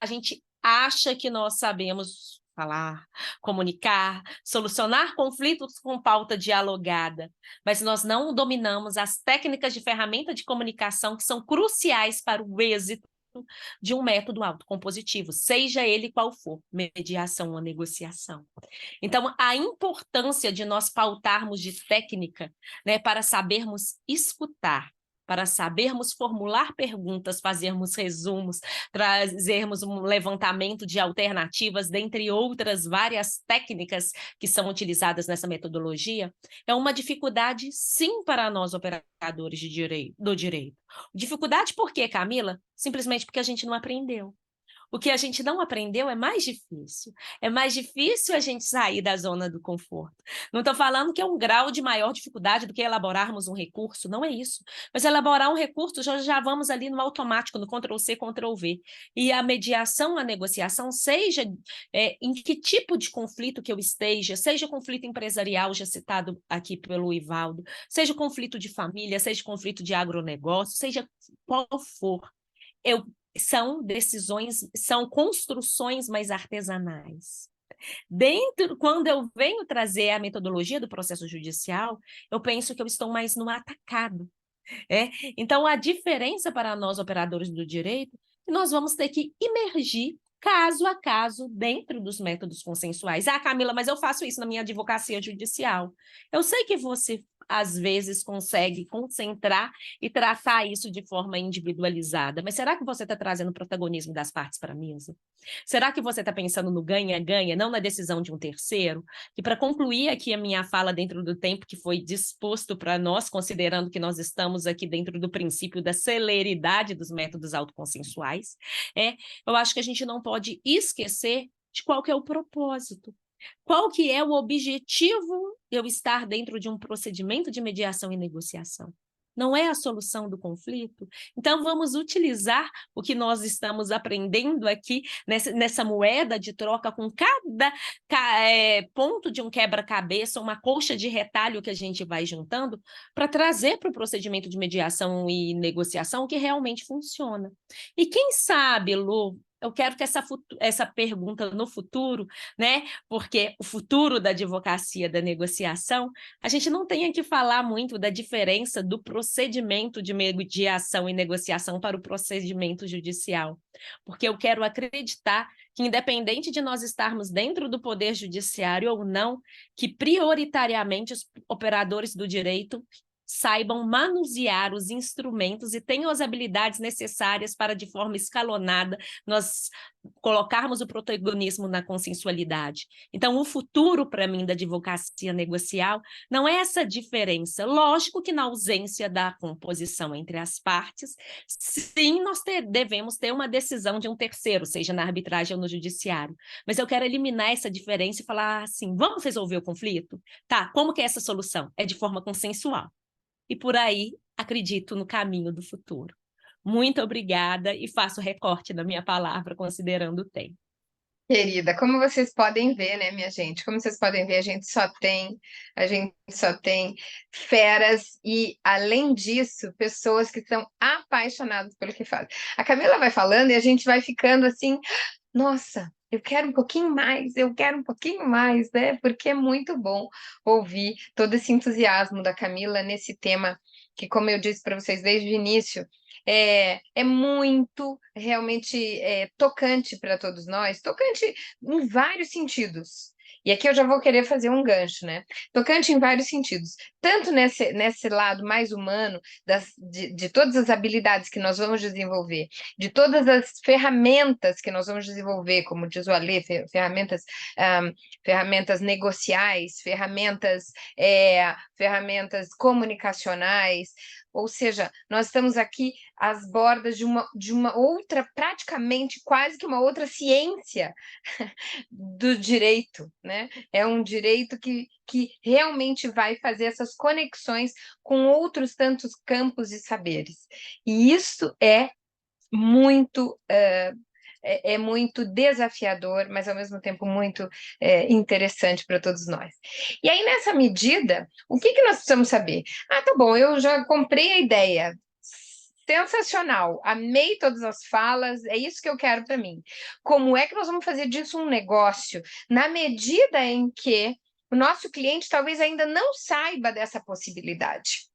A gente acha que nós sabemos falar, comunicar, solucionar conflitos com pauta dialogada, mas nós não dominamos as técnicas de ferramenta de comunicação que são cruciais para o êxito de um método autocompositivo, seja ele qual for, mediação ou negociação. Então, a importância de nós pautarmos de técnica, né, para sabermos escutar, para sabermos formular perguntas, fazermos resumos, trazermos um levantamento de alternativas, dentre outras várias técnicas que são utilizadas nessa metodologia, é uma dificuldade, sim, para nós operadores do direito. Dificuldade por quê, Camila? Simplesmente porque a gente não aprendeu. O que a gente não aprendeu é mais difícil. É mais difícil a gente sair da zona do conforto. Não estou falando que é um grau de maior dificuldade do que elaborarmos um recurso, não é isso. Mas elaborar um recurso, já vamos ali no automático, no Ctrl+C, Ctrl+V. E a mediação, a negociação, seja em que tipo de conflito que eu esteja, seja conflito empresarial, já citado aqui pelo Ivaldo, seja conflito de família, seja conflito de agronegócio, seja qual for, são decisões, são construções mais artesanais. Quando eu venho trazer a metodologia do processo judicial, eu penso que eu estou mais no atacado. Então, a diferença para nós, operadores do direito, é que nós vamos ter que imergir caso a caso dentro dos métodos consensuais. Ah, Camila, mas eu faço isso na minha advocacia judicial. Eu sei que você às vezes consegue concentrar e tratar isso de forma individualizada, mas será que você está trazendo o protagonismo das partes para a mesa? Será que você está pensando no ganha-ganha, não na decisão de um terceiro? E para concluir aqui a minha fala dentro do tempo que foi disposto para nós, considerando que nós estamos aqui dentro do princípio da celeridade dos métodos autoconsensuais, eu acho que a gente não pode esquecer de qual que é o propósito. Qual que é o objetivo de eu estar dentro de um procedimento de mediação e negociação? Não é a solução do conflito? Então, vamos utilizar o que nós estamos aprendendo aqui nessa moeda de troca com cada ponto de um quebra-cabeça, uma colcha de retalho que a gente vai juntando, para trazer para o procedimento de mediação e negociação o que realmente funciona. E quem sabe, Lu, eu quero que essa pergunta no futuro, né? Porque o futuro da advocacia da negociação, a gente não tenha que falar muito da diferença do procedimento de mediação e negociação para o procedimento judicial. Porque eu quero acreditar que, independente de nós estarmos dentro do poder judiciário ou não, que prioritariamente os operadores do direito saibam manusear os instrumentos e tenham as habilidades necessárias para, de forma escalonada, nós colocarmos o protagonismo na consensualidade. Então, o futuro, para mim, da advocacia negocial não é essa diferença. Lógico que na ausência da composição entre as partes, sim, nós devemos ter uma decisão de um terceiro, seja na arbitragem ou no judiciário. Mas eu quero eliminar essa diferença e falar assim, vamos resolver o conflito? Tá, como que é essa solução? É de forma consensual. E por aí, acredito no caminho do futuro. Muito obrigada e faço recorte da minha palavra, considerando o tempo. Querida, como vocês podem ver, né, minha gente? Como vocês podem ver, a gente só tem feras e, além disso, pessoas que são apaixonadas pelo que fazem. A Camila vai falando e a gente vai ficando assim, nossa, eu quero um pouquinho mais, né? Porque é muito bom ouvir todo esse entusiasmo da Camila nesse tema que, como eu disse para vocês desde o início, é muito realmente tocante para todos nós, tocante em vários sentidos. E aqui eu já vou querer fazer um gancho, né? Tocante em vários sentidos, tanto nesse lado mais humano, de todas as habilidades que nós vamos desenvolver, de todas as ferramentas que nós vamos desenvolver, como diz o Alê, ferramentas negociais, ferramentas comunicacionais, ou seja, nós estamos aqui às bordas de uma outra, praticamente quase que uma outra ciência do direito, né? É um direito que realmente vai fazer essas conexões com outros tantos campos de saberes. E isso é muito muito desafiador, mas ao mesmo tempo muito interessante para todos nós. E aí, nessa medida, o que nós precisamos saber? Ah, tá bom, eu já comprei a ideia. Sensacional, amei todas as falas, é isso que eu quero para mim. Como é que nós vamos fazer disso um negócio? Na medida em que o nosso cliente talvez ainda não saiba dessa possibilidade.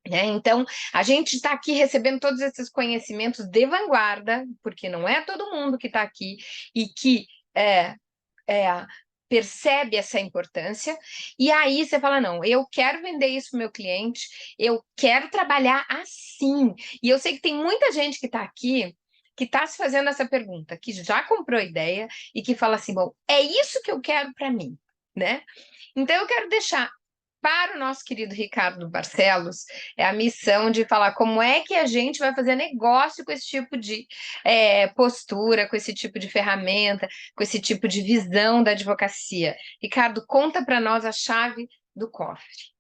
né? Então, a gente está aqui recebendo todos esses conhecimentos de vanguarda, porque não é todo mundo que está aqui e que percebe essa importância, e aí você fala, não, eu quero vender isso para o meu cliente, eu quero trabalhar assim. E eu sei que tem muita gente que está aqui que está se fazendo essa pergunta, que já comprou ideia e que fala assim, bom, é isso que eu quero para mim, né? Então eu quero deixar para o nosso querido Ricardo Barcelos a missão de falar como é que a gente vai fazer negócio com esse tipo de postura, com esse tipo de ferramenta, com esse tipo de visão da advocacia. Ricardo, conta para nós a chave do cofre.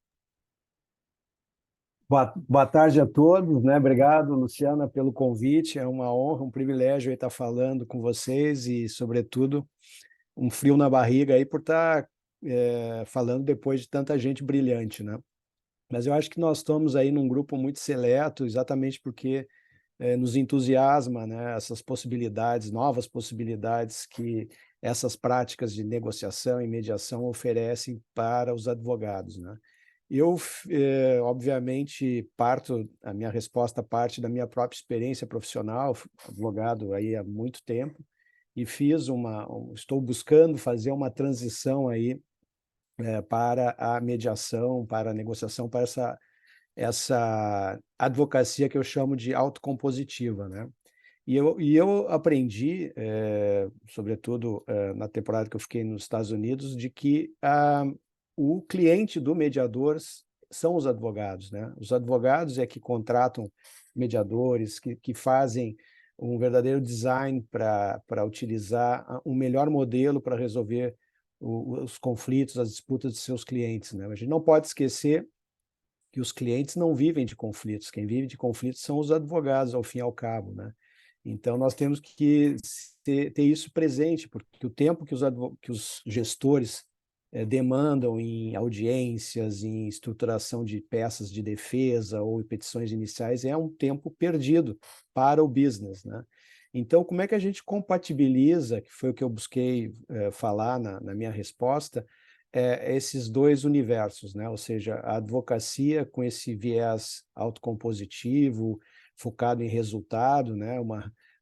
Boa tarde a todos, né? Obrigado, Luciana, pelo convite. É uma honra, um privilégio estar falando com vocês e, sobretudo, um frio na barriga aí por estar falando depois de tanta gente brilhante, né? Mas eu acho que nós estamos aí num grupo muito seleto, exatamente porque nos entusiasma, né? Essas possibilidades, novas possibilidades que essas práticas de negociação e mediação oferecem para os advogados, né? Eu, obviamente, a minha resposta parte da minha própria experiência profissional, advogado aí há muito tempo, e estou buscando fazer uma transição aí para a mediação, para a negociação, para essa advocacia que eu chamo de autocompositiva, né? E eu aprendi, sobretudo na temporada que eu fiquei nos Estados Unidos, de que o cliente do mediador são os advogados, né? Os advogados é que contratam mediadores, que fazem um verdadeiro design para utilizar um melhor modelo para resolver os conflitos, as disputas de seus clientes, né? A gente não pode esquecer que os clientes não vivem de conflitos, quem vive de conflitos são os advogados, ao fim e ao cabo, né? Então, nós temos que ter isso presente, porque o tempo que os gestores demandam em audiências, em estruturação de peças de defesa ou petições iniciais é um tempo perdido para o business, né? Então, como é que a gente compatibiliza, que foi o que eu busquei falar na minha resposta, esses dois universos, né? Ou seja, a advocacia com esse viés autocompositivo, focado em resultado, né?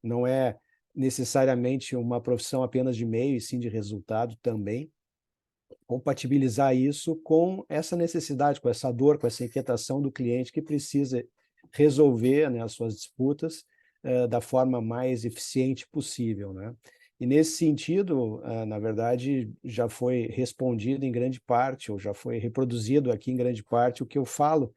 Não é necessariamente uma profissão apenas de meio, e sim de resultado também. Compatibilizar isso com essa necessidade, com essa dor, com essa inquietação do cliente que precisa resolver, né, as suas disputas da forma mais eficiente possível, né? E nesse sentido, na verdade, já foi respondido em grande parte, ou já foi reproduzido aqui em grande parte o que eu falo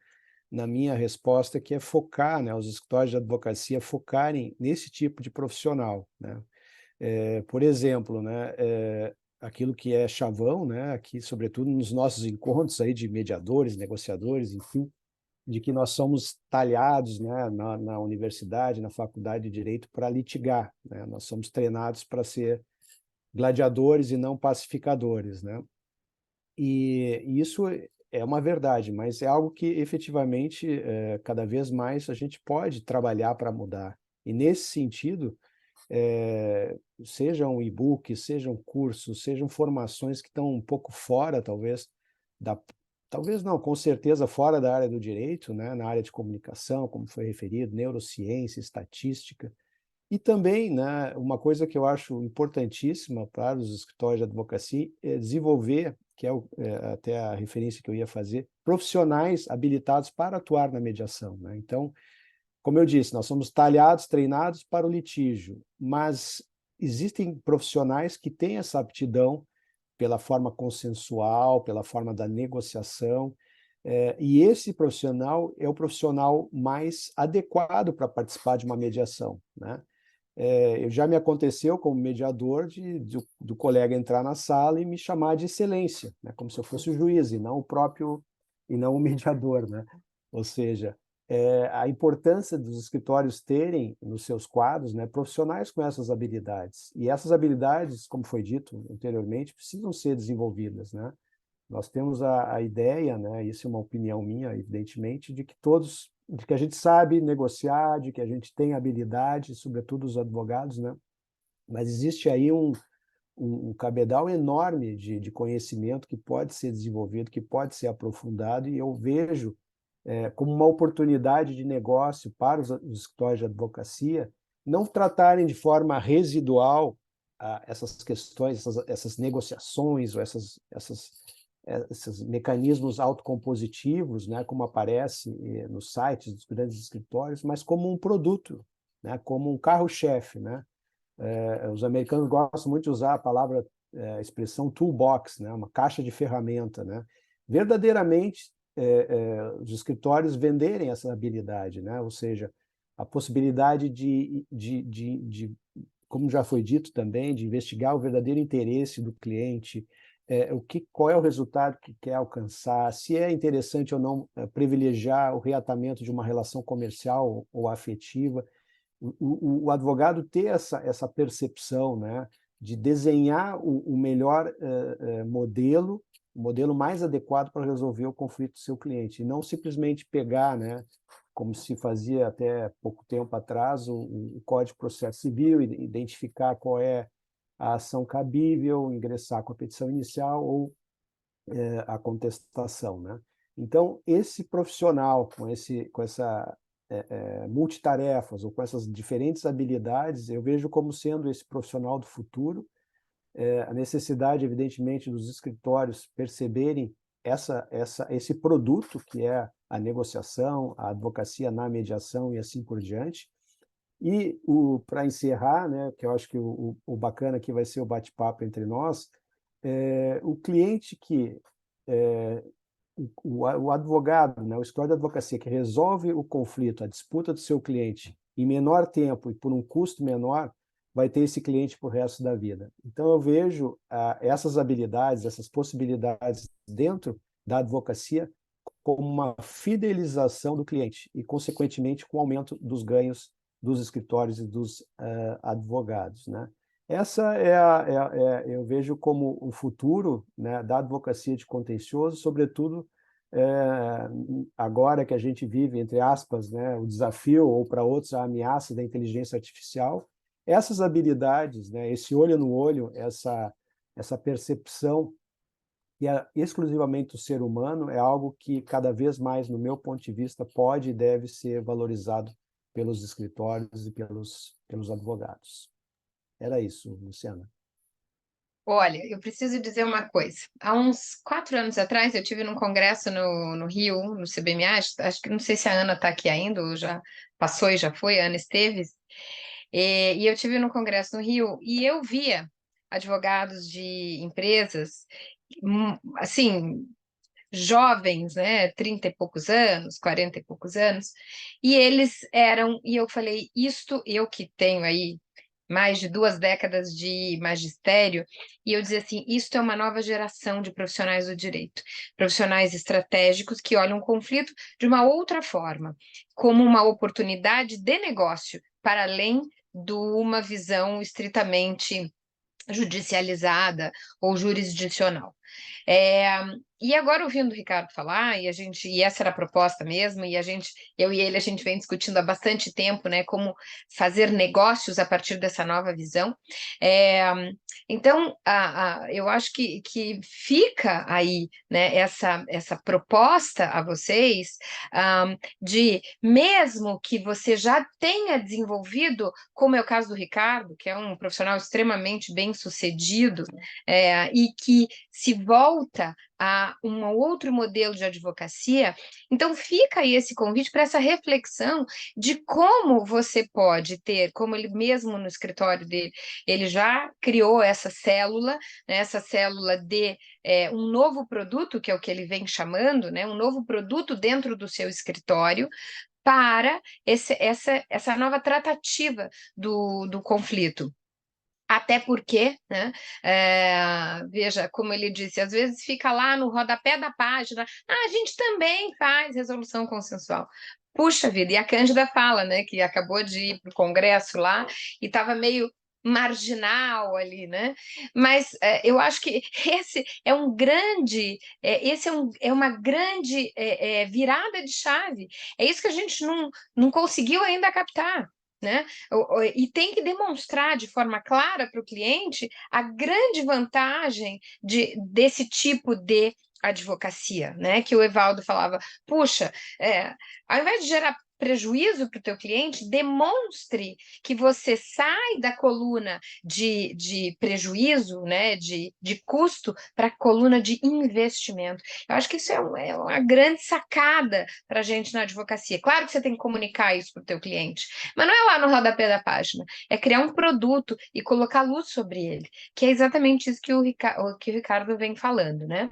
na minha resposta, que é focar, né, os escritórios de advocacia focarem nesse tipo de profissional, né? Por exemplo, né, aquilo que é chavão, né, aqui, sobretudo nos nossos encontros aí de mediadores, negociadores, enfim, de que nós somos talhados, né, na universidade, na faculdade de Direito, para litigar, né? Nós somos treinados para ser gladiadores e não pacificadores, né? E isso é uma verdade, mas é algo que efetivamente cada vez mais a gente pode trabalhar para mudar. E nesse sentido, sejam e-books, sejam cursos, sejam formações que estão um pouco fora, talvez não, com certeza fora da área do direito, né, na área de comunicação, como foi referido, neurociência, estatística, e também, né, uma coisa que eu acho importantíssima para os escritórios de advocacia é desenvolver, que é até a referência que eu ia fazer, profissionais habilitados para atuar na mediação, né? Então, como eu disse, nós somos talhados, treinados para o litígio, mas existem profissionais que têm essa aptidão pela forma consensual, pela forma da negociação, e esse profissional é o profissional mais adequado para participar de uma mediação, né? Já me aconteceu como mediador do colega entrar na sala e me chamar de excelência, né? Como se eu fosse o juiz e não o mediador, né? Ou seja, a importância dos escritórios terem nos seus quadros, né, profissionais com essas habilidades. E essas habilidades, como foi dito anteriormente, precisam ser desenvolvidas, né? Nós temos a ideia, né, isso é uma opinião minha, evidentemente, de que a gente sabe negociar, de que a gente tem habilidade, sobretudo os advogados, né? Mas existe aí um cabedal enorme de conhecimento que pode ser desenvolvido, que pode ser aprofundado, e eu vejo como uma oportunidade de negócio para os escritórios de advocacia, não tratarem de forma residual essas questões, essas negociações, ou esses mecanismos autocompositivos, né, como aparece nos sites dos grandes escritórios, mas como um produto, né, como um carro-chefe, né? Os americanos gostam muito de usar a expressão toolbox, né, uma caixa de ferramenta, né? Verdadeiramente, os escritórios venderem essa habilidade, né? Ou seja, a possibilidade como já foi dito também, de investigar o verdadeiro interesse do cliente, qual é o resultado que quer alcançar, se é interessante ou não privilegiar o reatamento de uma relação comercial ou afetiva. O advogado ter essa percepção, né, de desenhar o melhor modelo, o modelo mais adequado para resolver o conflito do seu cliente, e não simplesmente pegar, né, como se fazia até pouco tempo atrás, o Código de Processo Civil, identificar qual é a ação cabível, ingressar com a petição inicial ou a contestação, né? Então, esse profissional com essa multitarefas ou com essas diferentes habilidades, eu vejo como sendo esse profissional do futuro. A necessidade, evidentemente, dos escritórios perceberem esse produto que é a negociação, a advocacia na mediação e assim por diante. E, para encerrar, né, que eu acho que o bacana aqui vai ser o bate-papo entre nós, o cliente o advogado, né, o escritório de advocacia que resolve o conflito, a disputa do seu cliente em menor tempo e por um custo menor, vai ter esse cliente para o resto da vida. Então, eu vejo essas habilidades, essas possibilidades dentro da advocacia como uma fidelização do cliente e, consequentemente, com o aumento dos ganhos dos escritórios e dos advogados, né? Essa eu vejo como o futuro, né, da advocacia de contencioso, sobretudo agora que a gente vive, entre aspas, né, o desafio, ou para outros, a ameaça da inteligência artificial. Essas habilidades, né, esse olho no olho, essa percepção que é exclusivamente do ser humano, é algo que cada vez mais, no meu ponto de vista, pode e deve ser valorizado pelos escritórios e pelos advogados. Era isso, Luciana. Olha, eu preciso dizer uma coisa. Há uns 4 anos atrás, eu tive num congresso no Rio, no CBMA, acho que não sei se a Ana está aqui ainda, ou já passou e já foi, a Ana Esteves, e eu tive num congresso no Rio, e eu via advogados de empresas, assim, jovens, né, 30 e poucos anos, 40 e poucos anos, e eu falei, eu que tenho aí mais de 2 décadas de magistério, e eu dizia assim, isto é uma nova geração de profissionais do direito, profissionais estratégicos que olham o conflito de uma outra forma, como uma oportunidade de negócio, para além de uma visão estritamente judicializada ou jurisdicional. E agora, ouvindo o Ricardo falar, e essa era a proposta mesmo, eu e ele, a gente vem discutindo há bastante tempo, né, como fazer negócios a partir dessa nova visão. Então, eu acho que fica aí, né, essa proposta a vocês, de, mesmo que você já tenha desenvolvido, como é o caso do Ricardo, que é um profissional extremamente bem-sucedido, e que se volta a um outro modelo de advocacia, então fica aí esse convite para essa reflexão de como você pode ter, como ele mesmo no escritório dele, ele já criou essa célula, né, essa célula de um novo produto, que é o que ele vem chamando, né, um novo produto dentro do seu escritório, para essa nova tratativa do conflito. Até porque, né, veja, como ele disse, às vezes fica lá no rodapé da página, a gente também faz resolução consensual. Puxa vida, e a Cândida fala, né, que acabou de ir para o congresso lá e estava meio marginal ali, né? Mas eu acho que esse é uma grande virada de chave. É isso que a gente não conseguiu ainda captar, né? E tem que demonstrar de forma clara para o cliente a grande vantagem desse tipo de advocacia, né? Que o Evaldo falava, puxa, ao invés de gerar prejuízo para o teu cliente, demonstre que você sai da coluna de prejuízo, né, de custo, para a coluna de investimento. Eu acho que isso é uma grande sacada para a gente na advocacia. Claro que você tem que comunicar isso para o teu cliente, mas não é lá no rodapé da página, é criar um produto e colocar luz sobre ele, que é exatamente isso que o Ricardo vem falando, né?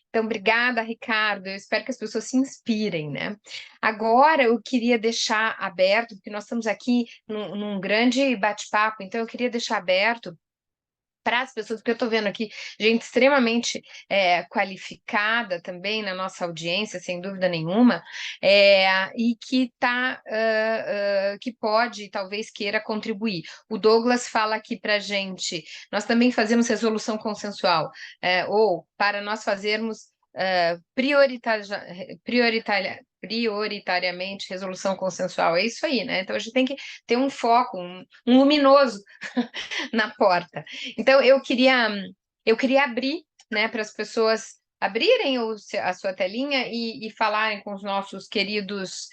Então, obrigada, Ricardo. Eu espero que as pessoas se inspirem, né? Agora, eu queria deixar aberto, porque nós estamos aqui num grande bate-papo, então eu queria deixar aberto para as pessoas, porque eu estou vendo aqui gente extremamente qualificada também na nossa audiência, sem dúvida nenhuma, e que que pode, talvez queira contribuir. O Douglas fala aqui para a gente, nós também fazemos resolução consensual, ou para nós fazermos prioritariamente resolução consensual. É isso aí, né? Então a gente tem que ter um foco, um luminoso na porta. Então, eu queria abrir, né, para as pessoas abrirem a sua telinha e falarem com os nossos queridos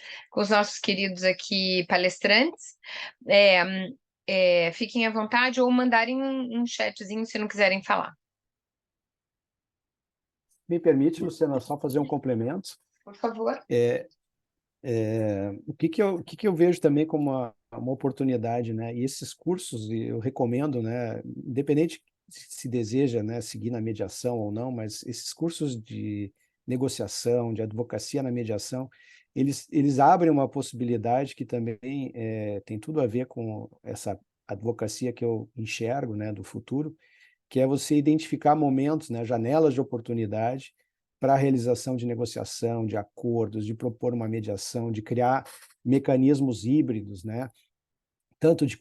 aqui palestrantes. Fiquem à vontade ou mandarem um chatzinho se não quiserem falar. Me permite, Luciana, só fazer um complemento? Por favor. O que eu vejo também como uma oportunidade, né? E esses cursos eu recomendo, né? Independente se deseja, né, seguir na mediação ou não, mas esses cursos de negociação, de advocacia na mediação, eles abrem uma possibilidade que também tem tudo a ver com essa advocacia que eu enxergo, né, do futuro, que é você identificar momentos, né, janelas de oportunidade para a realização de negociação, de acordos, de propor uma mediação, de criar mecanismos híbridos, né, tanto de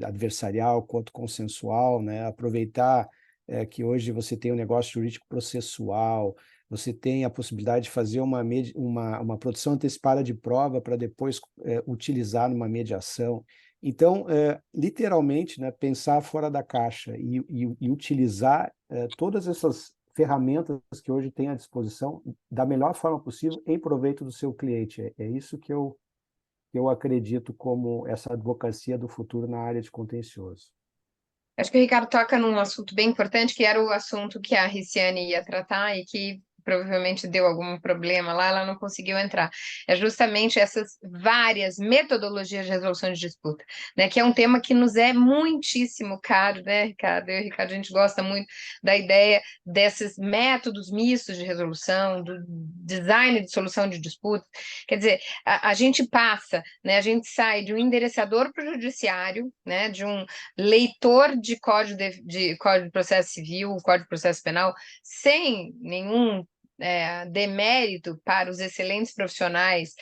adversarial quanto consensual, né, aproveitar que hoje você tem um negócio jurídico processual, você tem a possibilidade de fazer uma produção antecipada de prova para depois utilizar numa mediação. Então, literalmente, né, pensar fora da caixa e utilizar todas essas ferramentas que hoje tem à disposição da melhor forma possível em proveito do seu cliente. É isso que eu acredito como essa advocacia do futuro na área de contencioso. Acho que o Ricardo toca num assunto bem importante, que era o assunto que a Riciane ia tratar e que provavelmente deu algum problema lá, ela não conseguiu entrar. É justamente essas várias metodologias de resolução de disputa, né? Que é um tema que nos é muitíssimo caro, né, Ricardo? Eu e o Ricardo, a gente gosta muito da ideia desses métodos mistos de resolução, do design de solução de disputa. Quer dizer, a gente passa, né? A gente sai de um endereçador para o judiciário, né? De um leitor de código de processo civil, código de processo penal, sem nenhum demérito para os excelentes profissionais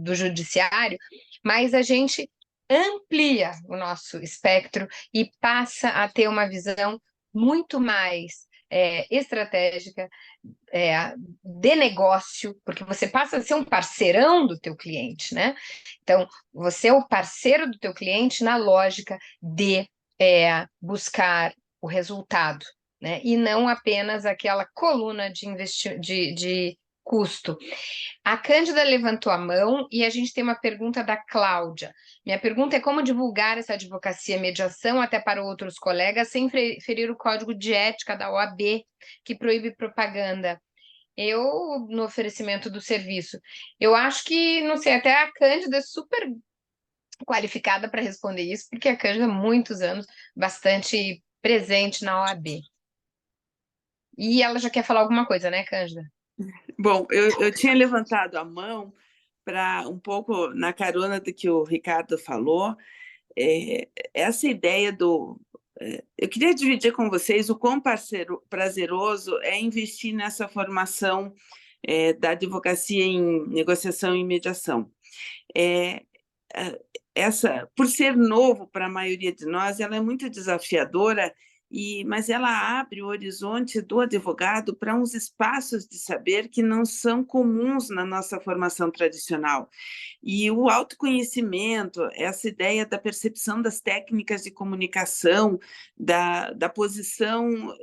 do judiciário, mas a gente amplia o nosso espectro e passa a ter uma visão muito mais estratégica, de negócio, porque você passa a ser um parceirão do teu cliente, né? Então, você é o parceiro do teu cliente na lógica de buscar o resultado, né? E não apenas aquela coluna de custo. A Cândida levantou a mão e a gente tem uma pergunta da Cláudia. Minha pergunta é como divulgar essa advocacia mediação até para outros colegas sem ferir o código de ética da OAB, que proíbe propaganda. No oferecimento do serviço. Eu acho que, não sei, até a Cândida é super qualificada para responder isso, porque a Cândida há muitos anos, bastante presente na OAB. E ela já quer falar alguma coisa, né, Cândida? Bom, eu tinha levantado a mão para um pouco na carona do que o Ricardo falou, essa ideia do... eu queria dividir com vocês o quão prazeroso é investir nessa formação da advocacia em negociação e mediação. Por ser novo para a maioria de nós, ela é muito desafiadora, mas ela abre o horizonte do advogado para uns espaços de saber que não são comuns na nossa formação tradicional. E o autoconhecimento, essa ideia da percepção das técnicas de comunicação, da posição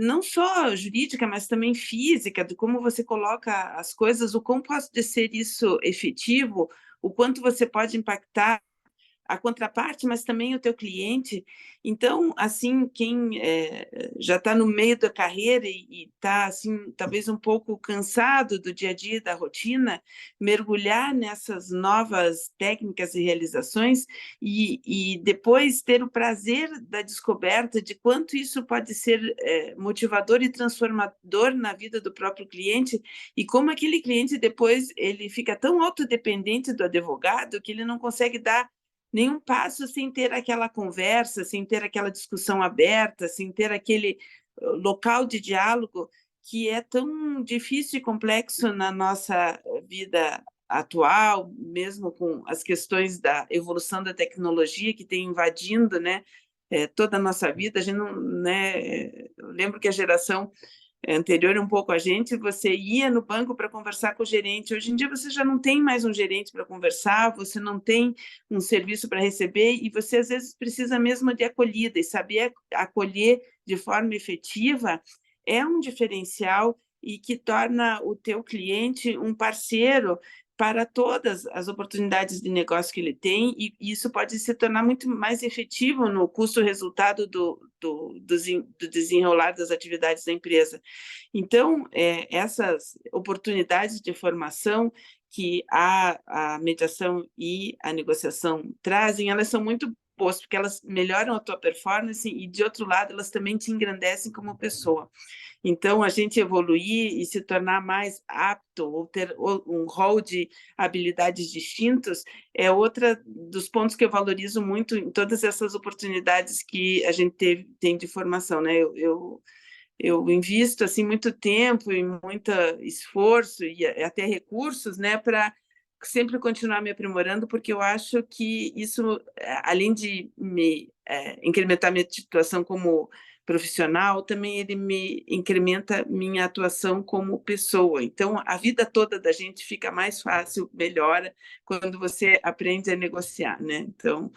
não só jurídica, mas também física, de como você coloca as coisas, o quão pode ser isso efetivo, o quanto você pode impactar a contraparte, mas também o teu cliente. Então, assim, quem já está no meio da carreira e está, assim, talvez um pouco cansado do dia a dia, da rotina, mergulhar nessas novas técnicas e realizações e depois ter o prazer da descoberta de quanto isso pode ser motivador e transformador na vida do próprio cliente e como aquele cliente depois ele fica tão autodependente do advogado que ele não consegue dar nenhum passo sem ter aquela conversa, sem ter aquela discussão aberta, sem ter aquele local de diálogo que é tão difícil e complexo na nossa vida atual, mesmo com as questões da evolução da tecnologia que tem invadindo, né, toda a nossa vida. A gente não, né, eu lembro que a geração anterior um pouco a gente, você ia no banco para conversar com o gerente. Hoje em dia você já não tem mais um gerente para conversar, você não tem um serviço para receber e você às vezes precisa mesmo de acolhida e saber acolher de forma efetiva é um diferencial e que torna o teu cliente um parceiro para todas as oportunidades de negócio que ele tem, e isso pode se tornar muito mais efetivo no custo-resultado do desenrolar das atividades da empresa. Então, essas oportunidades de formação que a mediação e a negociação trazem, elas são muito boas, porque elas melhoram a tua performance e, de outro lado, elas também te engrandecem como pessoa. Então, a gente evoluir e se tornar mais apto ou ter um rol de habilidades distintos é outra dos pontos que eu valorizo muito em todas essas oportunidades que a gente tem de formação, né? Eu invisto assim muito tempo e muito esforço e até recursos, né, para sempre continuar me aprimorando, porque eu acho que isso, além de me incrementar minha situação como profissional, também ele me incrementa minha atuação como pessoa. Então, a vida toda da gente fica mais fácil, melhora, quando você aprende a negociar, né? Então,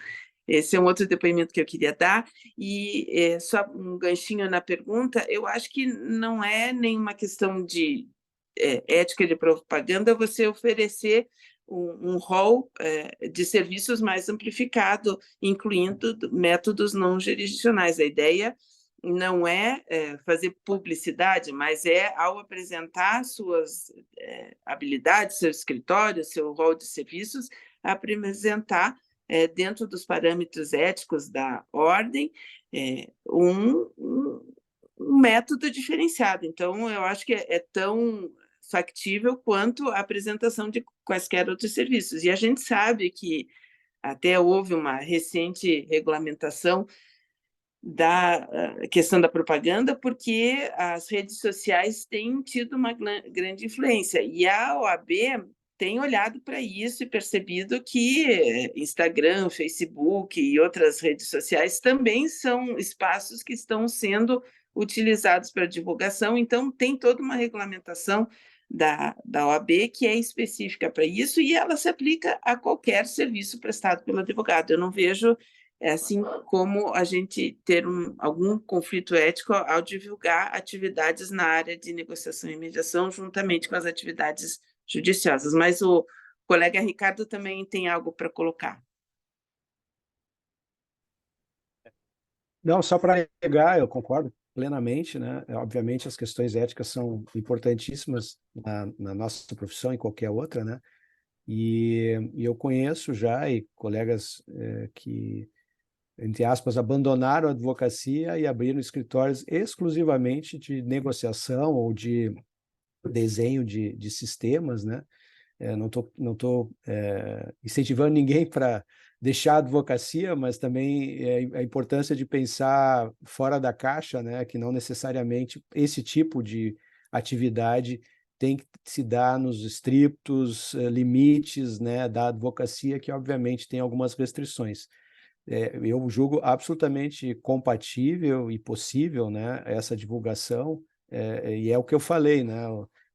esse é um outro depoimento que eu queria dar. E só um ganchinho na pergunta, eu acho que não é nenhuma questão de ética de propaganda você oferecer um rol de serviços mais amplificado, incluindo métodos não jurisdicionais. A ideia não é fazer publicidade, mas ao apresentar suas habilidades, seu escritório, seu rol de serviços, apresentar dentro dos parâmetros éticos da ordem, um método diferenciado. Então, eu acho que é tão factível quanto a apresentação de quaisquer outros serviços. E a gente sabe que até houve uma recente regulamentação da questão da propaganda, porque as redes sociais têm tido uma grande influência. E a OAB tem olhado para isso e percebido que Instagram, Facebook e outras redes sociais também são espaços que estão sendo utilizados para divulgação, então tem toda uma regulamentação da OAB que é específica para isso e ela se aplica a qualquer serviço prestado pelo advogado. Eu não vejo assim como a gente ter algum conflito ético ao divulgar atividades na área de negociação e mediação juntamente com as atividades judiciosas. Mas o colega Ricardo também tem algo para colocar. Não, só para negar, eu concordo plenamente, né? Obviamente as questões éticas são importantíssimas na nossa profissão e qualquer outra, né? E eu conheço já colegas que, entre aspas, abandonaram a advocacia e abriram escritórios exclusivamente de negociação ou de desenho de sistemas, né? Não tô incentivando ninguém para deixar a advocacia, mas também a importância de pensar fora da caixa, né? Que não necessariamente esse tipo de atividade tem que se dar nos estritos limites, né, da advocacia, que obviamente tem algumas restrições. Eu julgo absolutamente compatível e possível, né, essa divulgação, e é o que eu falei, né,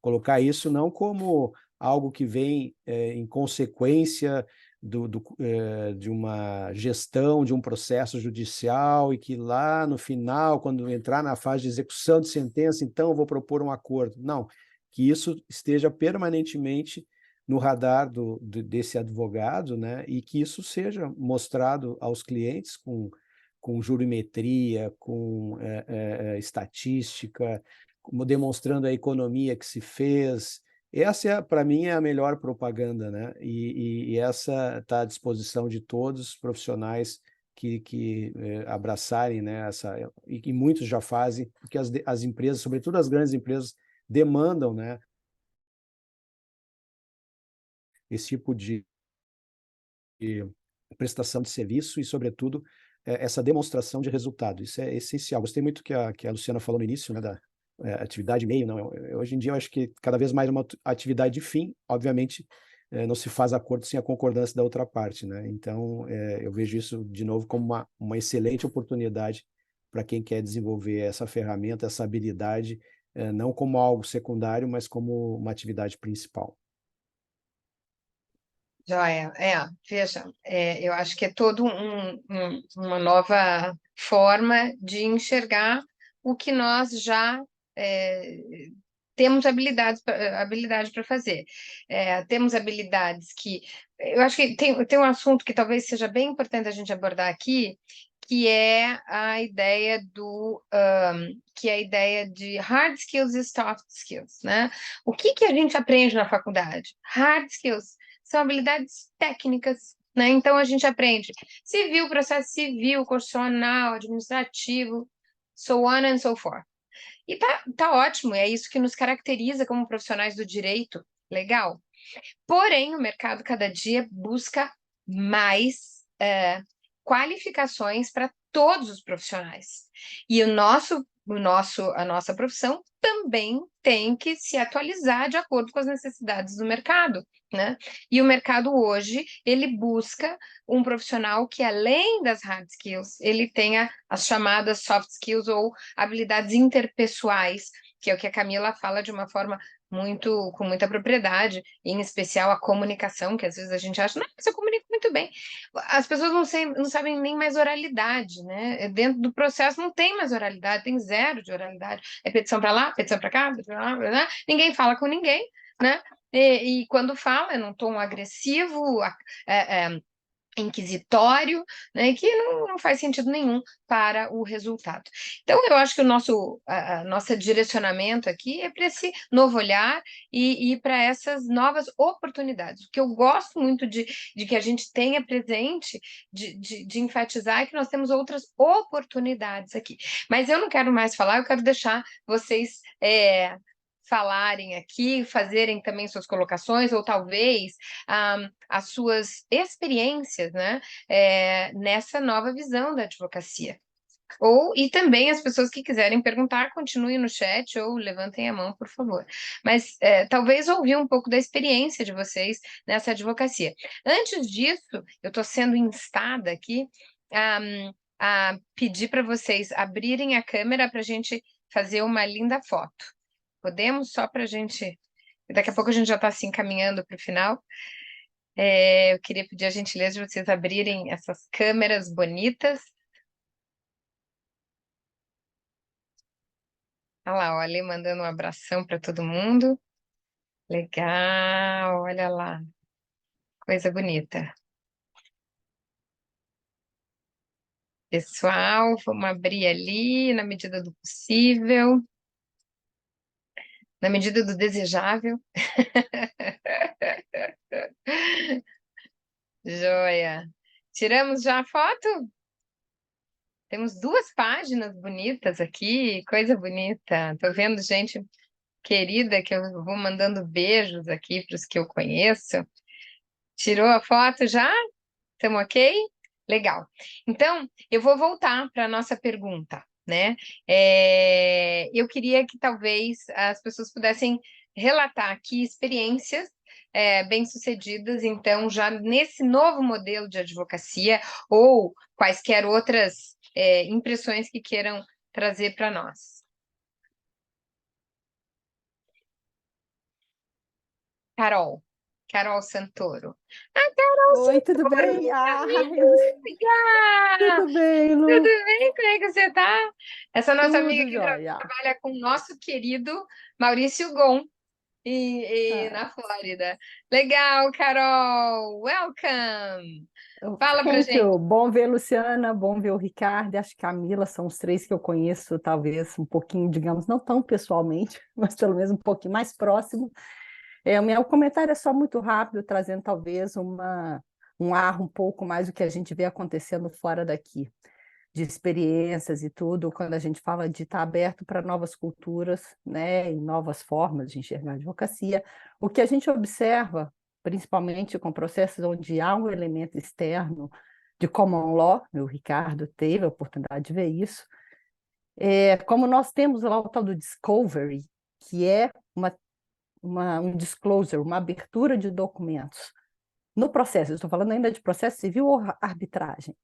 colocar isso não como algo que vem em consequência de uma gestão de um processo judicial e que lá no final, quando entrar na fase de execução de sentença, então eu vou propor um acordo. Não, que isso esteja permanentemente no radar desse advogado, né? E que isso seja mostrado aos clientes com jurimetria, com estatística, demonstrando a economia que se fez. Essa, para mim, é a melhor propaganda, né? E essa está à disposição de todos os profissionais que abraçarem, né? E muitos já fazem, porque as empresas, sobretudo as grandes empresas, demandam, né? Esse tipo de prestação de serviço e, sobretudo, essa demonstração de resultado. Isso é essencial. Gostei muito que a Luciana falou no início, né, da atividade meio. Não, hoje em dia, eu acho que cada vez mais é uma atividade de fim. Obviamente, não se faz acordo sem a concordância da outra parte, né? Então, eu vejo isso, de novo, como uma excelente oportunidade para quem quer desenvolver essa ferramenta, essa habilidade, não como algo secundário, mas como uma atividade principal. Joia, veja, eu acho que é todo uma nova forma de enxergar o que nós já temos habilidade para fazer. Temos habilidades que... Eu acho que tem um assunto que talvez seja bem importante a gente abordar aqui, que é a ideia de hard skills e soft skills, né? O que a gente aprende na faculdade? Hard skills são habilidades técnicas, né? Então a gente aprende civil, processo civil, constitucional, administrativo, so on and so forth. E tá ótimo, é isso que nos caracteriza como profissionais do direito, legal. Porém, o mercado cada dia busca mais qualificações para todos os profissionais. E a nossa profissão também tem que se atualizar de acordo com as necessidades do mercado, né? E o mercado hoje, ele busca um profissional que, além das hard skills, ele tenha as chamadas soft skills ou habilidades interpessoais, que é o que a Camila fala de uma forma com muita propriedade, em especial a comunicação, que às vezes a gente acha, não, mas eu comunico muito bem. As pessoas não sabem nem mais oralidade, né? Dentro do processo não tem mais oralidade, tem zero de oralidade. É petição para lá, petição para cá, ninguém fala com ninguém, né? E quando fala, é num tom agressivo, inquisitório, né, que não faz sentido nenhum para o resultado. Então, eu acho que o nosso direcionamento aqui é para esse novo olhar e para essas novas oportunidades. O que eu gosto muito de que a gente tenha presente, de enfatizar, é que nós temos outras oportunidades aqui. Mas eu não quero mais falar, eu quero deixar vocês falarem aqui, fazerem também suas colocações, ou talvez as suas experiências, né, nessa nova visão da advocacia. E também as pessoas que quiserem perguntar, continuem no chat ou levantem a mão, por favor. Mas talvez ouvir um pouco da experiência de vocês nessa advocacia. Antes disso, eu estou sendo instada aqui a pedir para vocês abrirem a câmera para a gente fazer uma linda foto. Podemos? Só para a gente... Daqui a pouco a gente já está se encaminhando para o final. Eu queria pedir a gentileza de vocês abrirem essas câmeras bonitas. Olha lá, olha, mandando um abração para todo mundo. Legal, olha lá. Coisa bonita. Pessoal, vamos abrir ali na medida do possível. Na medida do desejável. Joia. Tiramos já a foto? Temos 2 páginas bonitas aqui, coisa bonita. Tô vendo gente querida que eu vou mandando beijos aqui para os que eu conheço. Tirou a foto já? Estamos ok? Legal. Então, eu vou voltar para a nossa pergunta, né? Eu queria que talvez as pessoas pudessem relatar aqui experiências bem-sucedidas, então, já nesse novo modelo de advocacia, ou quaisquer outras impressões que queiram trazer para nós. Carol. Carol Santoro. Ah, Carol Oi, tudo Santoro, bem? minha Ai, amiga! tudo bem, Tudo Lu? bem? Como é que você tá? Essa nossa amiga Tudo que jóia. trabalha com o nosso querido Maurício Gon Ah, na Flórida. Legal, Carol! Welcome! Fala pra thank gente. you. Bom ver a Luciana, bom ver o Ricardo, acho que a Camila são os três que eu conheço, talvez um pouquinho, digamos, não tão pessoalmente, mas pelo menos um pouquinho mais próximo. O meu comentário é só muito rápido, trazendo talvez um ar um pouco mais do que a gente vê acontecendo fora daqui, de experiências e tudo, quando a gente fala de estar aberto para novas culturas, né, e novas formas de enxergar a advocacia, o que a gente observa, principalmente com processos onde há um elemento externo de common law, o Ricardo teve a oportunidade de ver isso, como nós temos lá o tal do discovery, que é um disclosure, uma abertura de documentos no processo, eu estou falando ainda de processo civil ou arbitragem,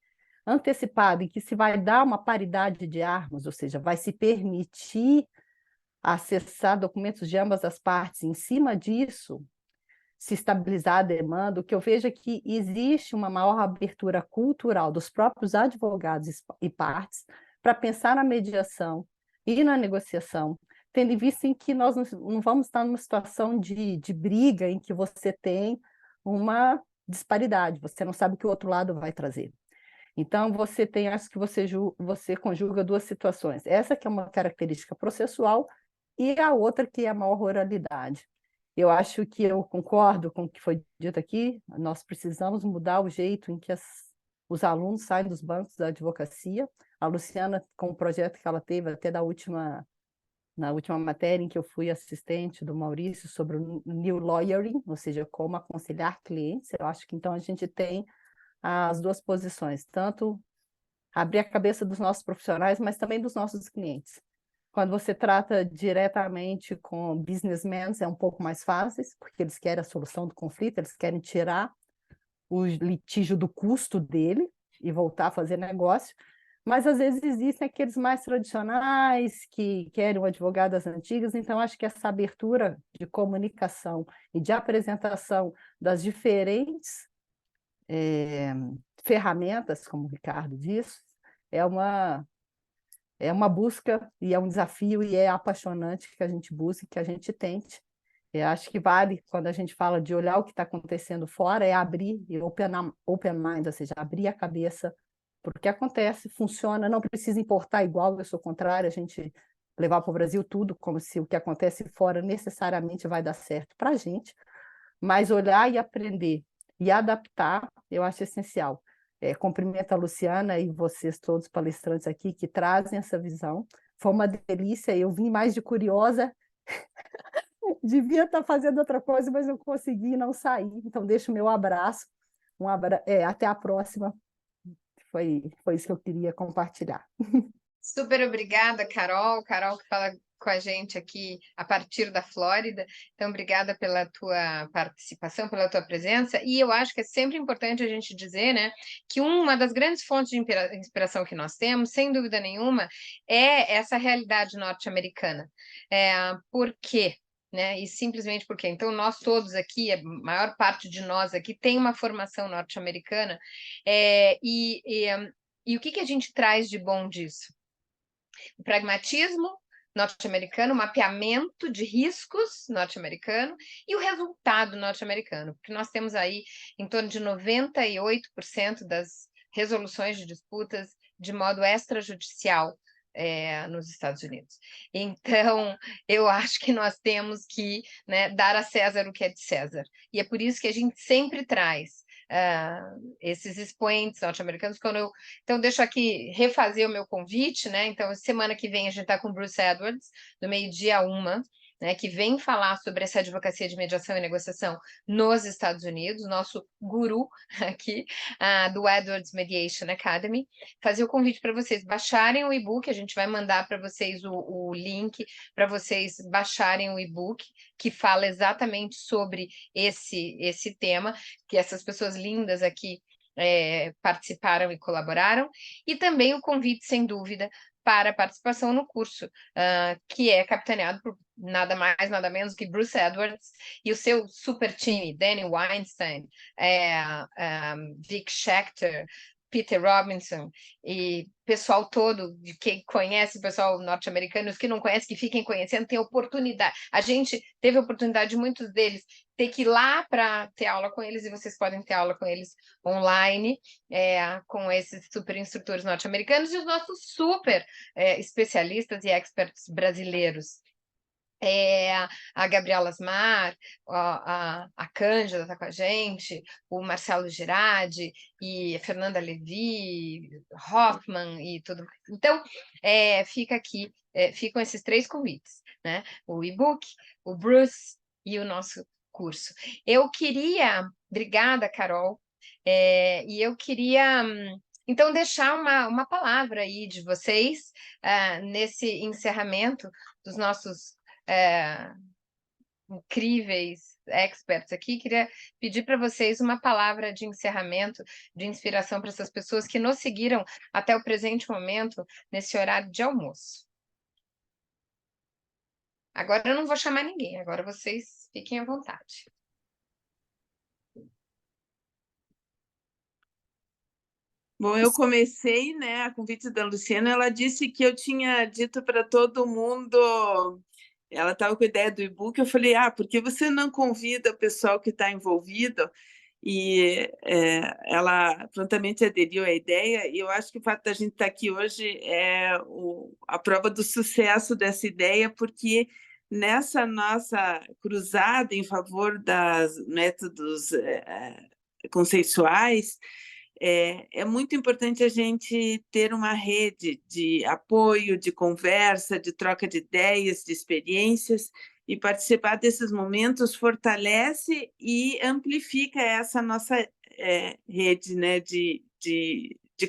antecipado, em que se vai dar uma paridade de armas, ou seja, vai se permitir acessar documentos de ambas as partes, em cima disso, se estabilizar a demanda, o que eu vejo é que existe uma maior abertura cultural dos próprios advogados e partes para pensar na mediação e na negociação, tendo em vista em que nós não vamos estar numa situação de briga em que você tem uma disparidade, você não sabe o que o outro lado vai trazer. Então, você tem, acho que você conjuga duas situações. Essa que é uma característica processual e a outra que é a maior oralidade. Eu acho que eu concordo com o que foi dito aqui, nós precisamos mudar o jeito em que os alunos saem dos bancos da advocacia. A Luciana, com o projeto que ela teve até na última matéria em que eu fui assistente do Maurício sobre o New Lawyering, ou seja, como aconselhar clientes, eu acho que então a gente tem as duas posições, tanto abrir a cabeça dos nossos profissionais, mas também dos nossos clientes. Quando você trata diretamente com businessmen, é um pouco mais fácil, porque eles querem a solução do conflito, eles querem tirar o litígio do custo dele e voltar a fazer negócio, mas às vezes existem aqueles mais tradicionais que querem um advogado das antigas, então acho que essa abertura de comunicação e de apresentação das diferentes ferramentas, como o Ricardo disse, é uma busca e é um desafio e é apaixonante que a gente busque, que a gente tente. Eu acho que vale, quando a gente fala de olhar o que está acontecendo fora, é abrir e open mind, ou seja, abrir a cabeça para o que acontece, funciona, não precisa importar igual, eu sou contrária, a gente levar para o Brasil tudo, como se o que acontece fora necessariamente vai dar certo para a gente, mas olhar e aprender e adaptar, eu acho essencial. Cumprimento a Luciana e vocês todos palestrantes aqui que trazem essa visão. Foi uma delícia, eu vim mais de curiosa, devia estar fazendo outra coisa, mas não consegui, não saí. Então, deixo o meu abraço. Até a próxima. Foi isso que eu queria compartilhar. Super obrigada, Carol. Carol que fala com a gente aqui a partir da Flórida. Então, obrigada pela tua participação, pela tua presença. E eu acho que é sempre importante a gente dizer, né, que uma das grandes fontes de inspiração que nós temos, sem dúvida nenhuma, é essa realidade norte-americana. Por quê? Né? E simplesmente porque. Então, nós todos aqui, a maior parte de nós aqui, tem uma formação norte-americana, e o que a gente traz de bom disso? O pragmatismo norte-americano, o mapeamento de riscos norte-americano e o resultado norte-americano, porque nós temos aí em torno de 98% das resoluções de disputas de modo extrajudicial nos Estados Unidos. Então, eu acho que nós temos que, né, dar a César o que é de César. E é por isso que a gente sempre traz esses expoentes norte-americanos. Então, deixo aqui refazer o meu convite, né? Então, semana que vem a gente está com o Bruce Edwards, do meio-dia a 1h, né, que vem falar sobre essa advocacia de mediação e negociação nos Estados Unidos, nosso guru aqui do Edwards Mediation Academy. Fazer o convite para vocês baixarem o e-book, a gente vai mandar para vocês o link para vocês baixarem o e-book, que fala exatamente sobre esse tema, que essas pessoas lindas aqui participaram e colaboraram, e também o convite, sem dúvida, para a participação no curso, que é capitaneado por nada mais, nada menos que Bruce Edwards e o seu super time, Danny Weinstein, Vic Shechter, Peter Robinson e pessoal todo de quem conhece, o pessoal norte-americano, os que não conhecem, que fiquem conhecendo, tem oportunidade. A gente teve a oportunidade de muitos deles ter que ir lá para ter aula com eles, e vocês podem ter aula com eles online, com esses super instrutores norte-americanos e os nossos super especialistas e experts brasileiros. A Gabriela Asmar, a Cândida está com a gente, o Marcelo Girardi e a Fernanda Levi, Hoffman e tudo mais. Então, fica aqui, ficam esses 3 convites, né? O e-book, o Bruce e o nosso curso. Eu queria, obrigada, Carol, e eu queria então deixar uma palavra aí de vocês nesse encerramento dos nossos incríveis experts aqui. Queria pedir para vocês uma palavra de encerramento, de inspiração para essas pessoas que nos seguiram até o presente momento, nesse horário de almoço. Agora eu não vou chamar ninguém, agora vocês fiquem à vontade. Bom, eu comecei, né, a convite da Luciana, ela disse que eu tinha dito para todo mundo, ela estava com a ideia do e-book, eu falei, por que você não convida o pessoal que está envolvido? E ela prontamente aderiu à ideia, e eu acho que o fato da gente estar aqui hoje é a prova do sucesso dessa ideia, porque nessa nossa cruzada em favor dos métodos conceituais, é muito importante a gente ter uma rede de apoio, de conversa, de troca de ideias, de experiências, e participar desses momentos fortalece e amplifica essa nossa rede, né, de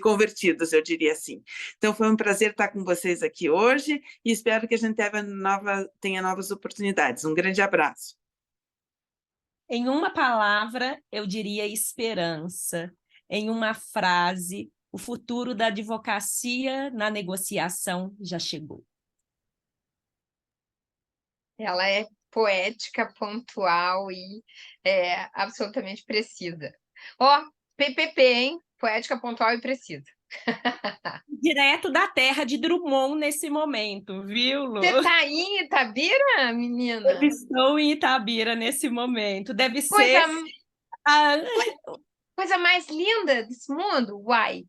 convertidos, eu diria assim. Então, foi um prazer estar com vocês aqui hoje e espero que a gente tenha novas oportunidades. Um grande abraço. Em uma palavra, eu diria esperança. Em uma frase, o futuro da advocacia na negociação já chegou. Ela é poética, pontual e absolutamente precisa. PPP, hein? Poética, pontual e precisa. Direto da terra de Drummond nesse momento, viu, Lu? Você está aí em Itabira, menina? Eu estou em Itabira nesse momento. Deve Coisa, ser... coisa mais linda desse mundo, uai.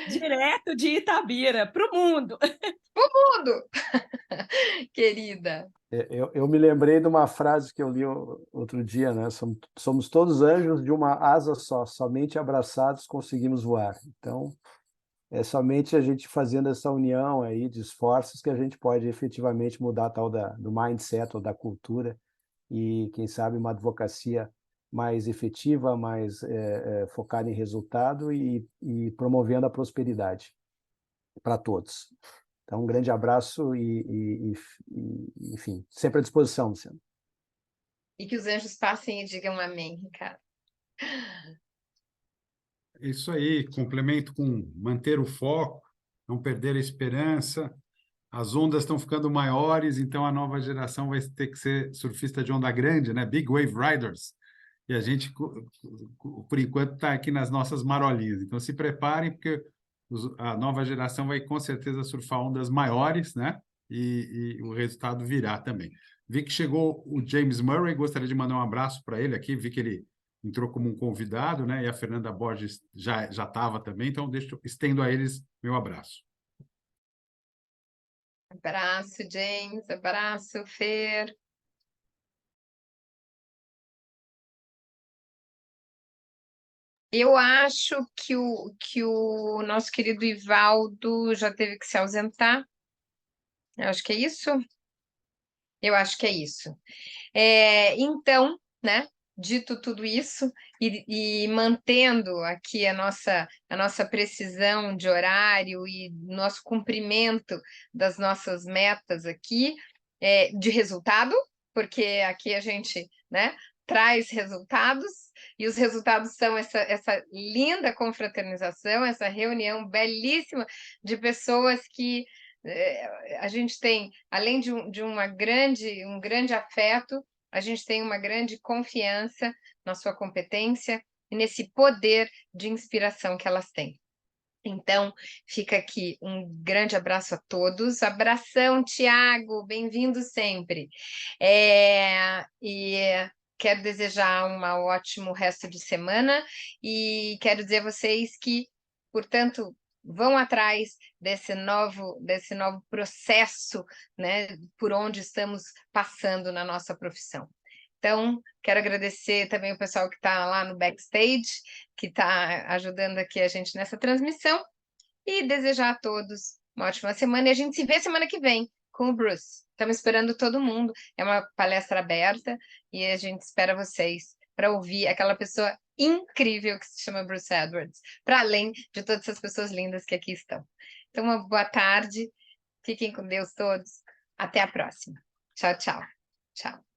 Direto de Itabira, para o mundo. Para o mundo, querida. Eu me lembrei de uma frase que eu li outro dia, né? Somos todos anjos de uma asa só, somente abraçados conseguimos voar. Então, é somente a gente fazendo essa união aí de esforços que a gente pode efetivamente mudar a tal do mindset ou da cultura e, quem sabe, uma advocacia mais efetiva, mais focada em resultado e promovendo a prosperidade para todos. Então, um grande abraço e, enfim, sempre à disposição, Luciano. E que os anjos passem e digam amém, Ricardo. Isso aí, complemento com manter o foco, não perder a esperança. As ondas estão ficando maiores, então a nova geração vai ter que ser surfista de onda grande, né? Big Wave Riders. E a gente, por enquanto, está aqui nas nossas marolinhas. Então, se preparem, porque a nova geração vai, com certeza, surfar ondas maiores, né? E o resultado virá também. Vi que chegou o James Murray, gostaria de mandar um abraço para ele aqui, vi que ele entrou como um convidado, né? E a Fernanda Borges já estava também, então estendo a eles meu abraço. Abraço, James. Abraço, Fer. Eu acho que o nosso querido Ivaldo já teve que se ausentar. Eu acho que é isso. Eu acho que é isso. Então, né? Dito tudo isso e mantendo aqui a nossa precisão de horário e nosso cumprimento das nossas metas aqui, de resultado, porque aqui a gente, né, traz resultados, e os resultados são essa linda confraternização, essa reunião belíssima de pessoas que A gente tem, além de um grande afeto, a gente tem uma grande confiança na sua competência e nesse poder de inspiração que elas têm. Então, fica aqui um grande abraço a todos. Abração, Tiago, bem-vindo sempre. E quero desejar um ótimo resto de semana e quero dizer a vocês que, portanto, vão atrás desse novo processo, né, por onde estamos passando na nossa profissão. Então, quero agradecer também o pessoal que está lá no backstage, que está ajudando aqui a gente nessa transmissão, e desejar a todos uma ótima semana. E a gente se vê semana que vem com o Bruce. Estamos esperando todo mundo. É uma palestra aberta e a gente espera vocês para ouvir aquela pessoa incrível que se chama Bruce Edwards, para além de todas essas pessoas lindas que aqui estão. Então, uma boa tarde. Fiquem com Deus todos. Até a próxima. Tchau, tchau. Tchau.